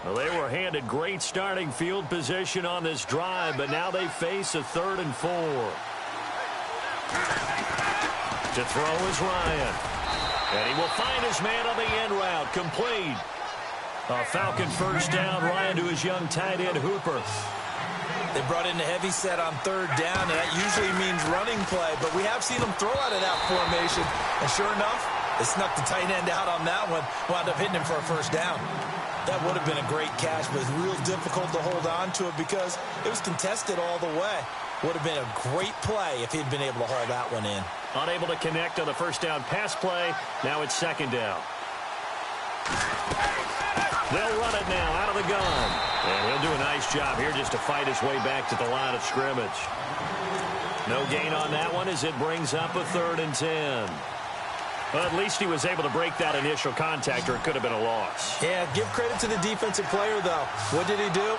Well, they were handed great starting field position on this drive, but now they face a 3rd and 4. To throw is Ryan. And he will find his man on the end route. Complete. A Falcon first down. Ryan to his young tight end, Hooper. They brought in a heavy set on third down, and that usually means running play, but we have seen them throw out of that formation. And sure enough, they snuck the tight end out on that one, wound up hitting him for a first down. That would have been a great catch, but it's real difficult to hold on to it because it was contested all the way. Would have been a great play if he'd been able to haul that one in. Unable to connect on the first down pass play. Now it's second down. They'll run it now out of the gun. And he'll do a nice job here just to fight his way back to the line of scrimmage. No gain on that one as it brings up a 3rd and 10. Well, at least he was able to break that initial contact, or it could have been a loss. Yeah, give credit to the defensive player, though. What did he do?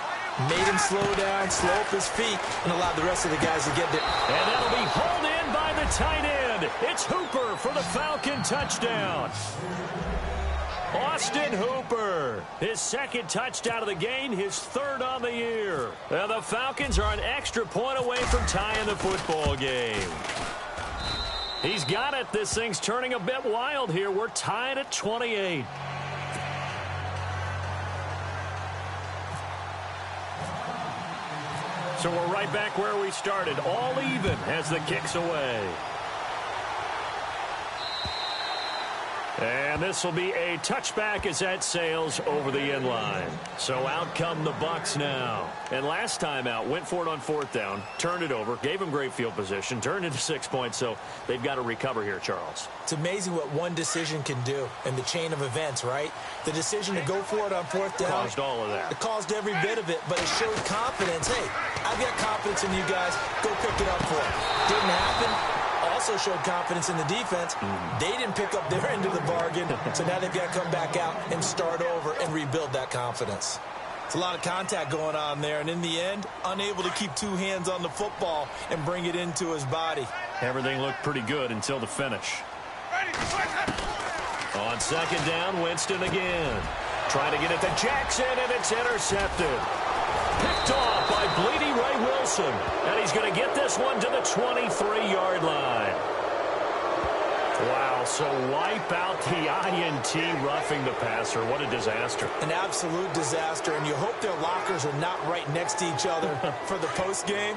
Made him slow down, slow up his feet, and allowed the rest of the guys to get there. And that'll be hauled in by the tight end. It's Hooper for the Falcon touchdown. Austin Hooper, his 2nd touchdown of the game, his 3rd on the year. And the Falcons are an extra point away from tying the football game. He's got it. This thing's turning a bit wild here. We're tied at 28. So we're right back where we started. All even as the kick's away. And this will be a touchback as that sails over the end line. So out come the Bucs now. And last time out, went for it on 4th down, turned it over, gave him great field position, turned into 6 points. So they've got to recover here, Charles. It's amazing what one decision can do in the chain of events, right? The decision to go for it on 4th down. Caused all of that. It caused every bit of it, but it showed confidence. Hey, I've got confidence in you guys. Go pick it up for it. Didn't happen. Also showed confidence in the defense. They didn't pick up their end of the bargain, so now they've got to come back out and start over and rebuild that confidence. It's a lot of contact going on there, and in the end, unable to keep 2 hands on the football and bring it into his body. Everything looked pretty good until the finish. On 2nd down, Winston again. Trying to get it to Jackson, and it's intercepted. Picked off by Bleedy Ray Wilson. And he's going to get this one to the 23-yard line. Wow, so wipe out the INT roughing the passer. What a disaster. An absolute disaster, and you hope their lockers are not right next to each other for the postgame.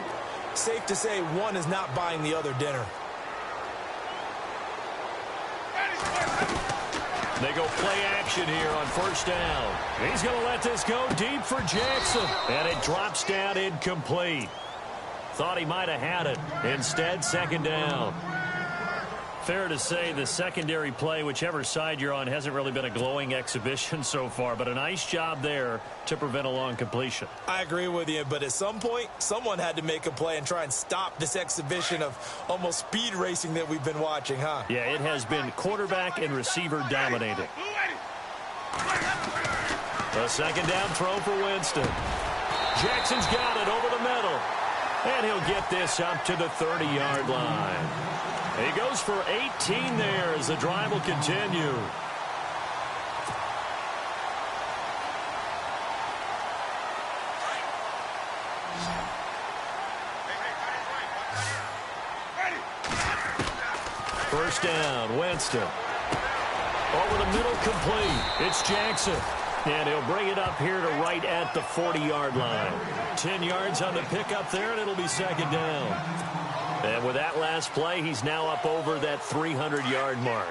Safe to say one is not buying the other dinner. They go play action here on first down. He's going to let this go deep for Jackson. And it drops down incomplete. Thought he might have had it. Instead, second down. Fair to say the secondary play, whichever side you're on, hasn't really been a glowing exhibition so far, but a nice job there to prevent a long completion. I agree with you, but at some point, someone had to make a play and try and stop this exhibition of almost speed racing that we've been watching, huh? Yeah, it has been quarterback and receiver dominating. A second down throw for Winston. Jackson's got it over the middle, and he'll get this up to the 30-yard line. He goes for 18 there as the drive will continue. First down, Winston. Over the middle, complete. It's Jackson. And he'll bring it up here to right at the 40-yard line. 10 yards on the pickup there, and it'll be second down. And with that last play, he's now up over that 300-yard mark.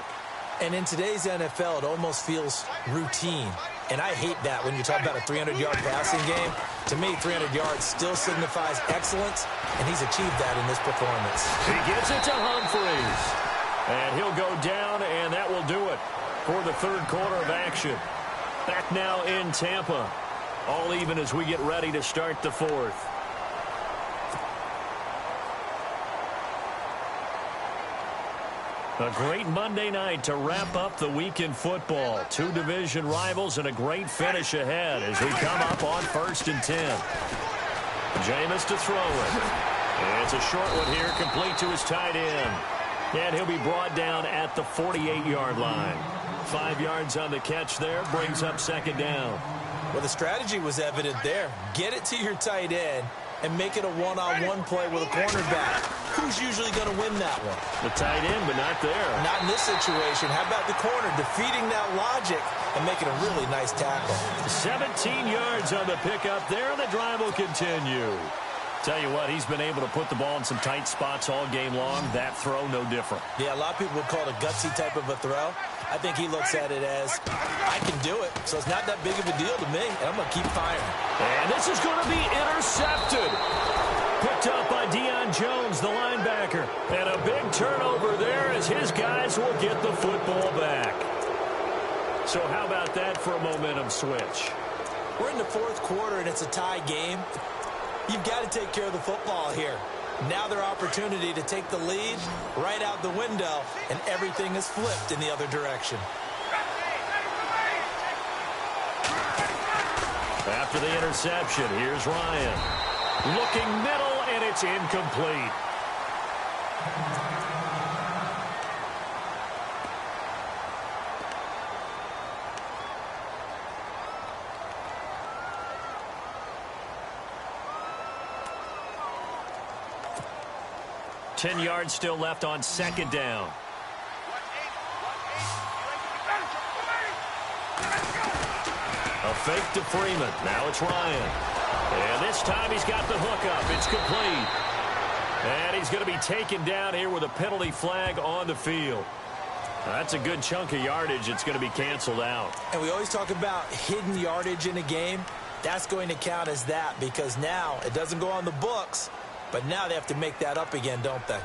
And in today's NFL, it almost feels routine. And I hate that when you talk about a 300-yard passing game. To me, 300 yards still signifies excellence, and he's achieved that in this performance. He gets it to Humphries. And he'll go down, and that will do it for the third quarter of action. Back now in Tampa. All even as we get ready to start the fourth. A great Monday night to wrap up the week in football. Two division rivals and a great finish ahead as we come up on 1st and 10. Jameis to throw it. It's a short one here, complete to his tight end. And he'll be brought down at the 48-yard line. 5 yards on the catch there, brings up second down. Well, the strategy was evident there. Get it to your tight end and make it a one-on-one play with a cornerback. Who's usually going to win that one? The tight end, but not there. Not in this situation. How about the corner defeating that logic and making a really nice tackle? 17 yards on the pickup there, and the drive will continue. Tell you what, he's been able to put the ball in some tight spots all game long. That throw, no different. Yeah, a lot of people would call it a gutsy type of a throw. I think he looks at it as, I can do it, so it's not that big of a deal to me, and I'm going to keep firing. And this is going to be intercepted. Picked up by Deion Jones, the linebacker. And a big turnover there as his guys will get the football back. So how about that for a momentum switch? We're in the fourth quarter, and it's a tie game. You've got to take care of the football here. Now their opportunity to take the lead right out the window, and everything is flipped in the other direction. After the interception, here's Ryan. Looking middle, and it's incomplete. Ten yards still left on second down. A fake to Freeman. Now it's Ryan. And this time he's got the hook up. It's complete. And he's going to be taken down here with a penalty flag on the field. That's a good chunk of yardage. It's going to be canceled out. And we always talk about hidden yardage in a game. That's going to count as that because now it doesn't go on the books. But now they have to make that up again, don't they?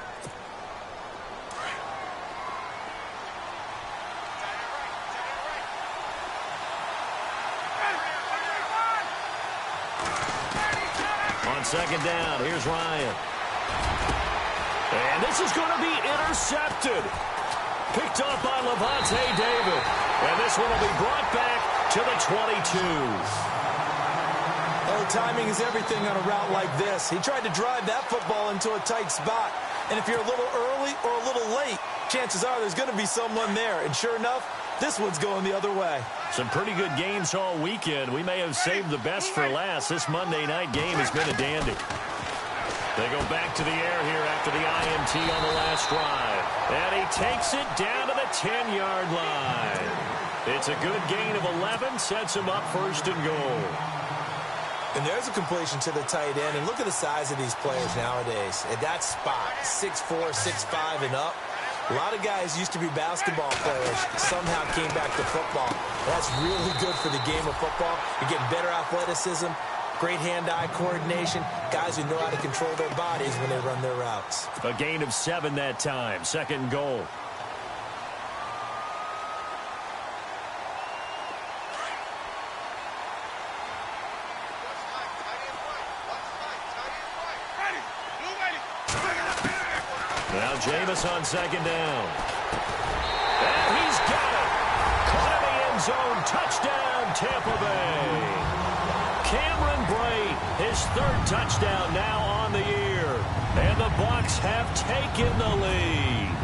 On second down, here's Ryan. And this is going to be intercepted. Picked up by Levante David. And this one will be brought back to the 22. Oh, timing is everything on a route like this. He tried to drive that football into a tight spot. And if you're a little early or a little late, chances are there's going to be someone there. And sure enough, This one's going the other way. Some pretty good games all weekend. We may have saved the best for last. This Monday night game has been a dandy. They go back to the air here after the INT on the last drive. And he takes it down to the 10-yard line. It's a good gain of 11, sets him up first and goal. And there's a completion to the tight end. And look at the size of these players nowadays. At that spot, 6'4", 6'5", and up. A lot of guys used to be basketball players, somehow came back to football. That's really good for the game of football. You're getting better athleticism, great hand-eye coordination, guys who know how to control their bodies when they run their routes. A gain of 7 that time, second and goal. Now Jameis on second down. And he's got it. Caught in the end zone. Touchdown, Tampa Bay. Cameron Brate, his third touchdown now on the year. And the Bucs have taken the lead.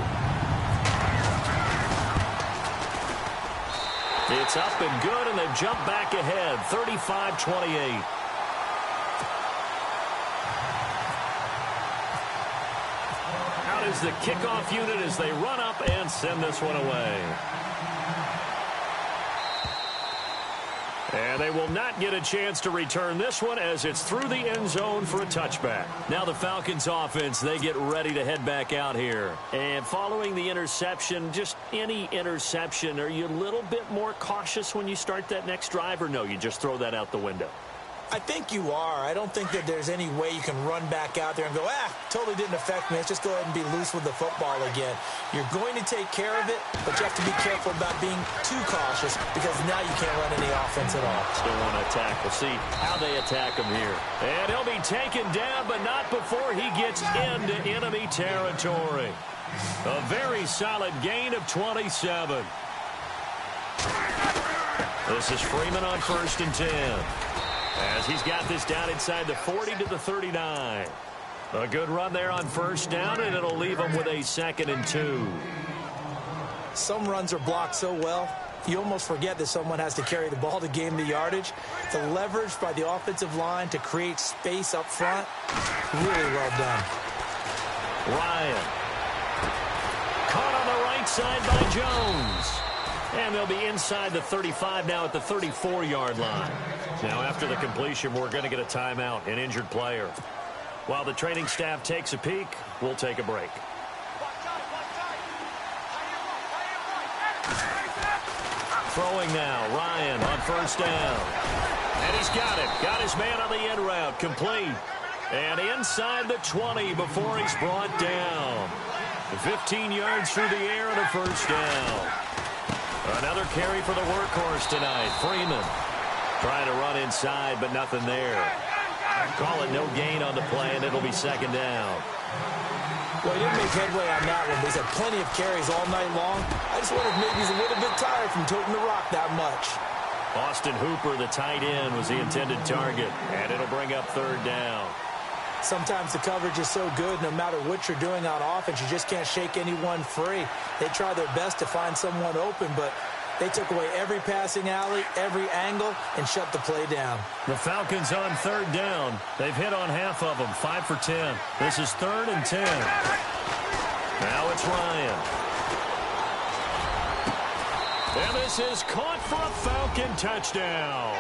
It's up and good, and they've jumped back ahead, 35-28. Is the kickoff unit as they run up and send this one away. And they will not get a chance to return this one as it's through the end zone for a touchback. Now the Falcons offense, they get ready to head back out here. And following the interception, just any interception, are you a little bit more cautious when you start that next drive, or no, you just throw that out the window? I think you are. I don't think that there's any way you can run back out there and go, totally didn't affect me. Let's just go ahead and be loose with the football again. You're going to take care of it, but you have to be careful about being too cautious because now you can't run any offense at all. Still want to attack. We'll see how they attack him here. And he'll be taken down, but not before he gets into enemy territory. A very solid gain of 27. This is Freeman on 1st and 10. As he's got this down inside the 40 to the 39. A good run there on first down, and it'll leave him with a 2nd and 2. Some runs are blocked so well, you almost forget that someone has to carry the ball to gain the yardage. The leverage by the offensive line to create space up front, really well done. Ryan. Caught on the right side by Jones. And they'll be inside the 35 now at the 34-yard line. Now, after the completion, we're going to get a timeout, an injured player. While the training staff takes a peek, we'll take a break. Throwing now, Ryan on first down. And he's got it. Got his man on the end route, complete. And inside the 20 before he's brought down. 15 yards through the air and a first down. Another carry for the workhorse tonight, Freeman. Trying to run inside, but nothing there. Call it no gain on the play, and it'll be 2nd down. Well, he didn't make headway on that one, but he's had plenty of carries all night long. I just wonder if maybe he's a little bit tired from toting the rock that much. Austin Hooper, the tight end, was the intended target, and it'll bring up 3rd down. Sometimes the coverage is so good, no matter what you're doing on offense, you just can't shake anyone free. They try their best to find someone open, but they took away every passing alley, every angle, and shut the play down. The Falcons on 3rd down. They've hit on half of them, 5 for 10. This is 3rd and 10. Now it's Ryan. And this is caught for a Falcon touchdown.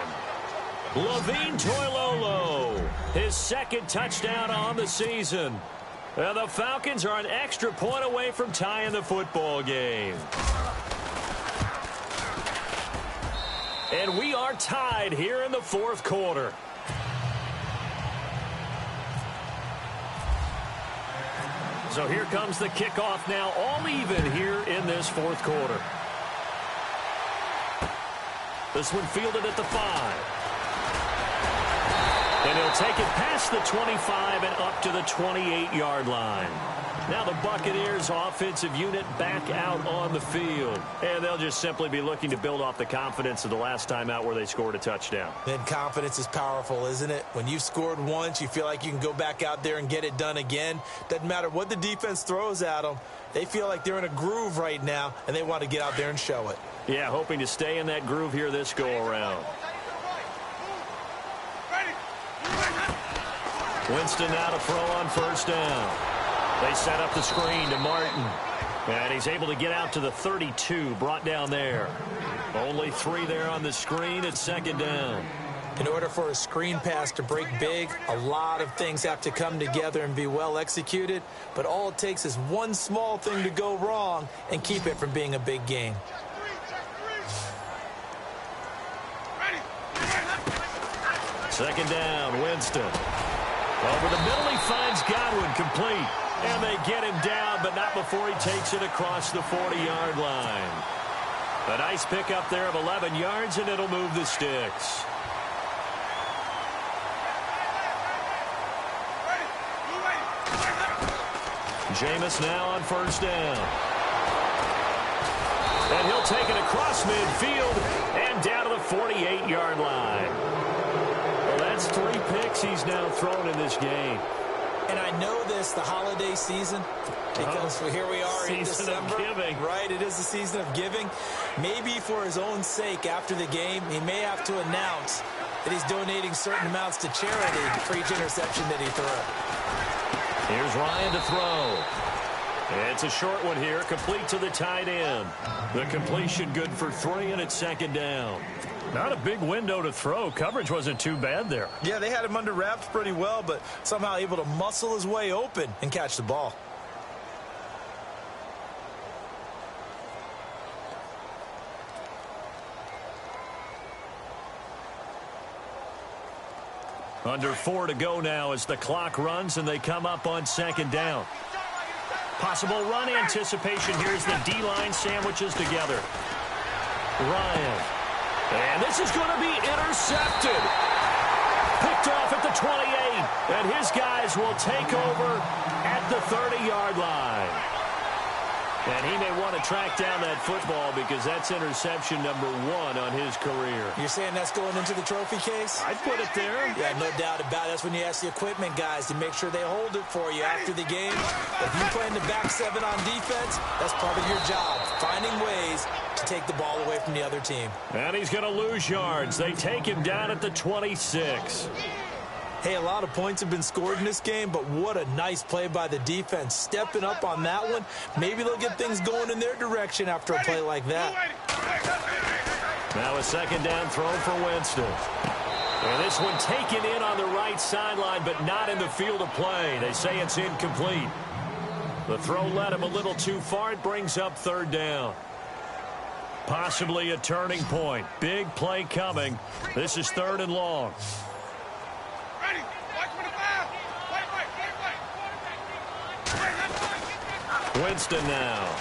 Levine Toilolo, his 2nd touchdown on the season. And the Falcons are an extra point away from tying the football game. And we are tied here in the 4th quarter. So here comes the kickoff now, all even here in this 4th quarter. This one fielded at the 5. And he'll take it past the 25 and up to the 28-yard line. Now the Buccaneers offensive unit back out on the field. And they'll just simply be looking to build off the confidence of the last time out where they scored a touchdown. Then confidence is powerful, isn't it? When you've scored once, you feel like you can go back out there and get it done again. Doesn't matter what the defense throws at them. They feel like they're in a groove right now, and they want to get out there and show it. Yeah, hoping to stay in that groove here this go-around. Winston now to throw on first down. They set up the screen to Martin. And he's able to get out to the 32, brought down there. Only 3 there on the screen at second down. In order for a screen pass to break big, a lot of things have to come together and be well executed. But all it takes is one small thing to go wrong and keep it from being a big game. Second down, Winston. Over the middle, he finds Godwin, complete. And they get him down, but not before he takes it across the 40-yard line. A nice pickup there of 11 yards, and it'll move the sticks. Jameis now on first down. And he'll take it across midfield and down to the 48-yard line. Well, that's 3 picks he's now thrown in this game. And I know this, the holiday season, because here we are in December. Season of giving. Right, it is the season of giving. Maybe for his own sake after the game, he may have to announce that he's donating certain amounts to charity for each interception that he threw. Here's Ryan to throw. It's a short one here, complete to the tight end. The completion good for 3, and it's second down. Not a big window to throw. Coverage wasn't too bad there. Yeah, they had him under wraps pretty well, but somehow able to muscle his way open and catch the ball. Under 4 to go now as the clock runs and they come up on second down. Possible run anticipation. Here's the D-line sandwiches together. Ryan. And this is going to be intercepted. Picked off at the 28. And his guys will take over at the 30-yard line. And he may want to track down that football because that's interception number 1 on his career. You're saying that's going into the trophy case? I'd put it there. Yeah, no doubt about it. That's when you ask the equipment guys to make sure they hold it for you after the game. If you play in the back 7 on defense, that's part of your job, finding ways to take the ball away from the other team. And he's going to lose yards. They take him down at the 26. Hey, a lot of points have been scored in this game, but what a nice play by the defense. Stepping up on that one. Maybe they'll get things going in their direction after a play like that. Now a second down throw for Winston. And this one taken in on the right sideline, but not in the field of play. They say it's incomplete. The throw led him a little too far. It brings up third down. Possibly a turning point. Big play coming. This is 3rd and long. Winston now.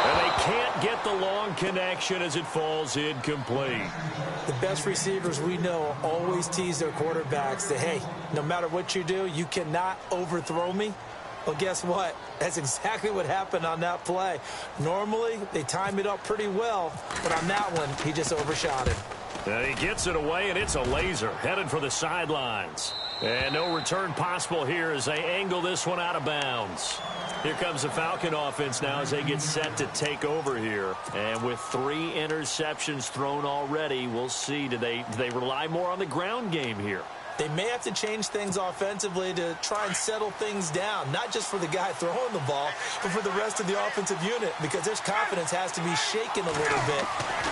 And they can't get the long connection as it falls incomplete. The best receivers we know always tease their quarterbacks that, hey, no matter what you do, you cannot overthrow me. Well, guess what? That's exactly what happened on that play. Normally, they time it up pretty well, but on that one, he just overshot it. And he gets it away, and it's a laser headed for the sidelines. And no return possible here as they angle this one out of bounds. Here comes the Falcon offense now as they get set to take over here. And with 3 interceptions thrown already, we'll see. Do they rely more on the ground game here? They may have to change things offensively to try and settle things down, not just for the guy throwing the ball, but for the rest of the offensive unit, because their confidence has to be shaken a little bit.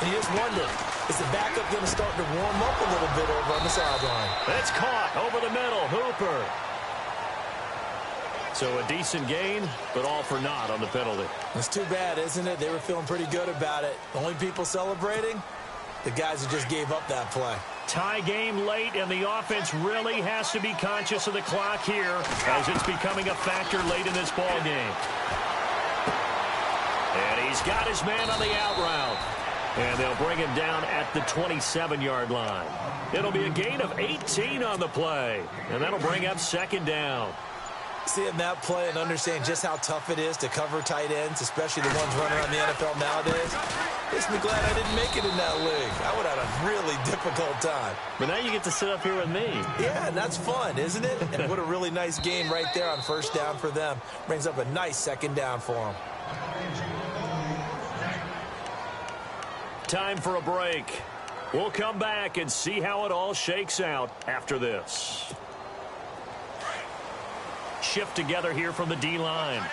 And you just wonder, is the backup going to start to warm up a little bit over on the sideline? That's caught over the middle. Hooper. So a decent gain, but all for naught on the penalty. It's too bad, isn't it? They were feeling pretty good about it. The only people celebrating, the guys who just gave up that play. Tie game late, and the offense really has to be conscious of the clock here as it's becoming a factor late in this ball game. And he's got his man on the out route. And they'll bring him down at the 27-yard line. It'll be a gain of 18 on the play. And that'll bring up second down. Seeing that play and understanding just how tough it is to cover tight ends, especially the ones running around the NFL nowadays, makes me glad I didn't make it in that league. I would have had a really difficult time. But now you get to sit up here with me. Yeah, and that's fun, isn't it? And what a really nice game right there on first down for them. Brings up a nice second down for them. Time for a break. We'll come back and see how it all shakes out after this. Shift together here from the D-line.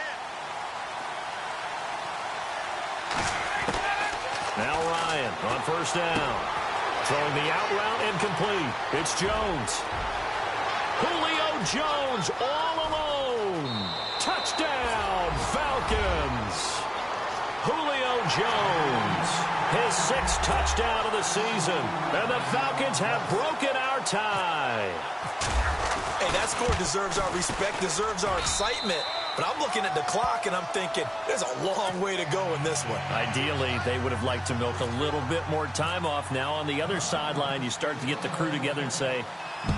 Now Ryan on first down. Throwing the out route incomplete. It's Jones. Julio Jones all alone. Touchdown, Falcons. Julio Jones, his 6th touchdown of the season. And the Falcons have broken our tie. Hey, that score deserves our respect, deserves our excitement. But I'm looking at the clock, and I'm thinking, there's a long way to go in this one. Ideally, they would have liked to milk a little bit more time off. Now, on the other sideline, you start to get the crew together and say,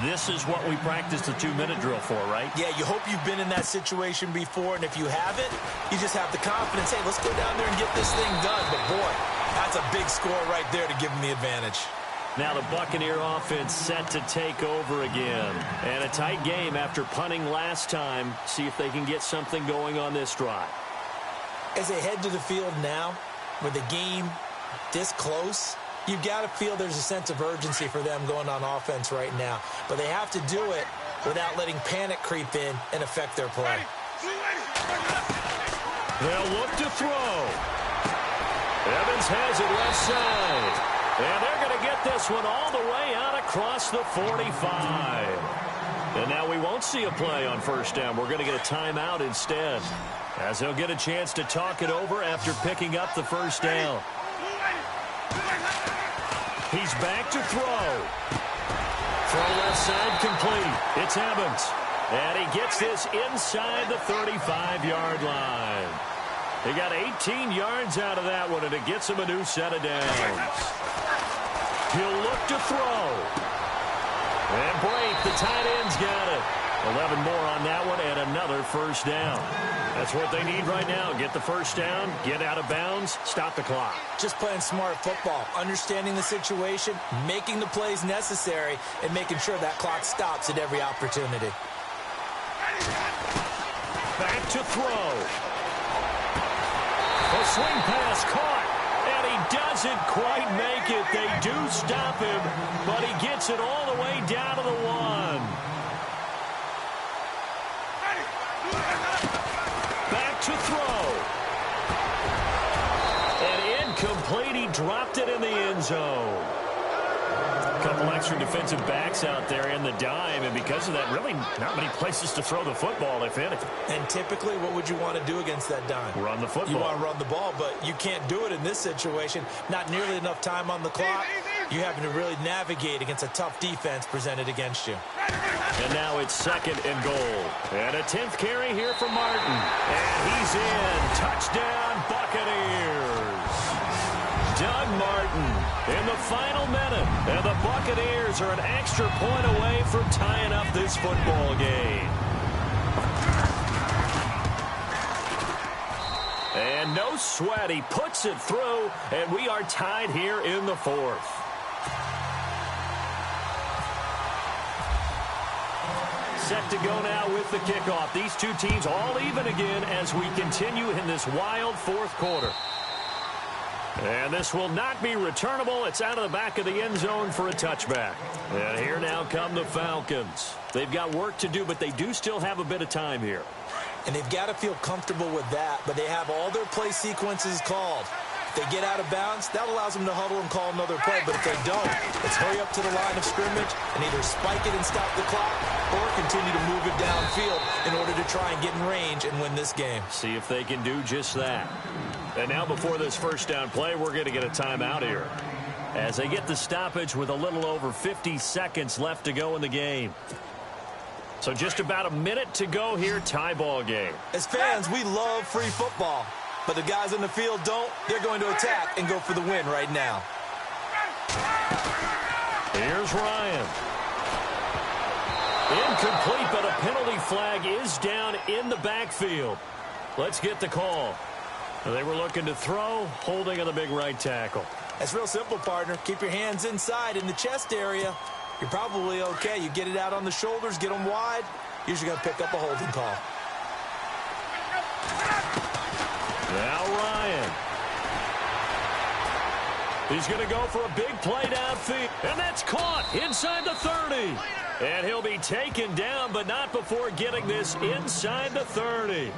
this is what we practiced the 2-minute drill for, right? Yeah, you hope you've been in that situation before, and if you haven't, you just have the confidence, hey, let's go down there and get this thing done. But, boy, that's a big score right there to give them the advantage. Now the Buccaneer offense set to take over again. And a tight game after punting last time. See if they can get something going on this drive. As they head to the field now, with the game this close, you've got to feel there's a sense of urgency for them going on offense right now. But they have to do it without letting panic creep in and affect their play. They'll look to throw. Evans has it left side. And they're going to get this one all the way out across the 45. And now we won't see a play on first down. We're going to get a timeout instead, as they'll get a chance to talk it over after picking up the first down. He's back to throw. Throw left side complete. It's Evans. And he gets this inside the 35-yard line. He got 18 yards out of that one, and it gets him a new set of downs. He'll look to throw. And break. The tight end's got it. 11 more on that one, and another first down. That's what they need right now. Get the first down, get out of bounds, stop the clock. Just playing smart football, understanding the situation, making the plays necessary, and making sure that clock stops at every opportunity. Back to throw. A swing pass caught, and he doesn't quite make it. They do stop him, but he gets it all the way down to the 1. Back to throw. And incomplete. He dropped it in the end zone. A couple extra defensive backs out there in the dime, and because of that, really not many places to throw the football, if any. And typically, what would you want to do against that dime? Run the football. You want to run the ball, but you can't do it in this situation. Not nearly enough time on the clock. You're having to really navigate against a tough defense presented against you. And now it's 2nd and goal. And a 10th carry here for Martin. And he's in. Touchdown, Buccaneers. Doug Martin in the final minute. And the Buccaneers are an extra point away from tying up this football game. And no sweat. He puts it through, and we are tied here in the 4th. Set to go now with the kickoff. These two teams all even again as we continue in this wild 4th quarter. And this will not be returnable. It's out of the back of the end zone for a touchback. And here now come the Falcons. They've got work to do, but they do still have a bit of time here. And they've got to feel comfortable with that, but they have all their play sequences called. If they get out of bounds, that allows them to huddle and call another play. But if they don't, let's hurry up to the line of scrimmage and either spike it and stop the clock or continue to move it downfield in order to try and get in range and win this game. See if they can do just that. And now before this first down play, we're going to get a timeout here as they get the stoppage with a little over 50 seconds left to go in the game. So just about a minute to go here, tie ball game. As fans, we love free football. But the guys on the field don't. They're going to attack and go for the win right now. Here's Ryan. Incomplete, but a penalty flag is down in the backfield. Let's get the call. They were looking to throw, holding on the big right tackle. That's real simple, partner. Keep your hands inside in the chest area. You're probably okay. You get it out on the shoulders, get them wide. Usually going to pick up a holding call. Now Ryan. He's going to go for a big play downfield. And that's caught inside the 30. And he'll be taken down, but not before getting this inside the 30.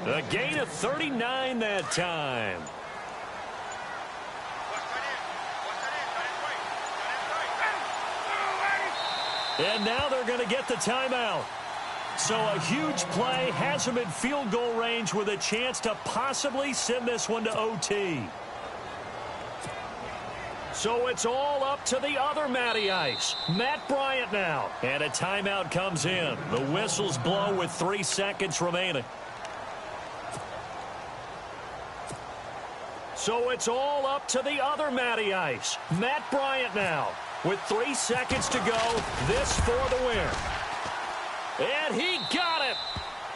A gain of 39 that time. And now they're going to get the timeout. So a huge play has him in field goal range with a chance to possibly send this one to OT. So it's all up to the other Matty Ice, Matt Bryant now. And a timeout comes in. The whistles blow with 3 seconds remaining. So it's all up to the other Matty Ice, Matt Bryant now. With 3 seconds to go, this for the win. And he got it.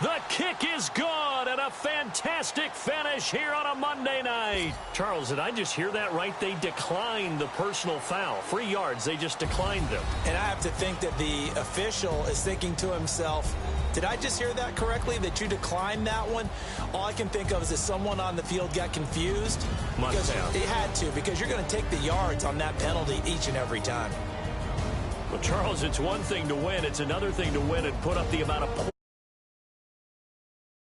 The kick is good, and a fantastic finish here on a Monday night. Charles, did I just hear that right? They declined the personal foul. 3 yards, they just declined them. And I have to think that the official is thinking to himself, did I just hear that correctly, that you declined that one? All I can think of is that someone on the field got confused. Must have. It had to, because you're going to take the yards on that penalty each and every time. Well, Charles, it's one thing to win. It's another thing to win and put up the amount of points.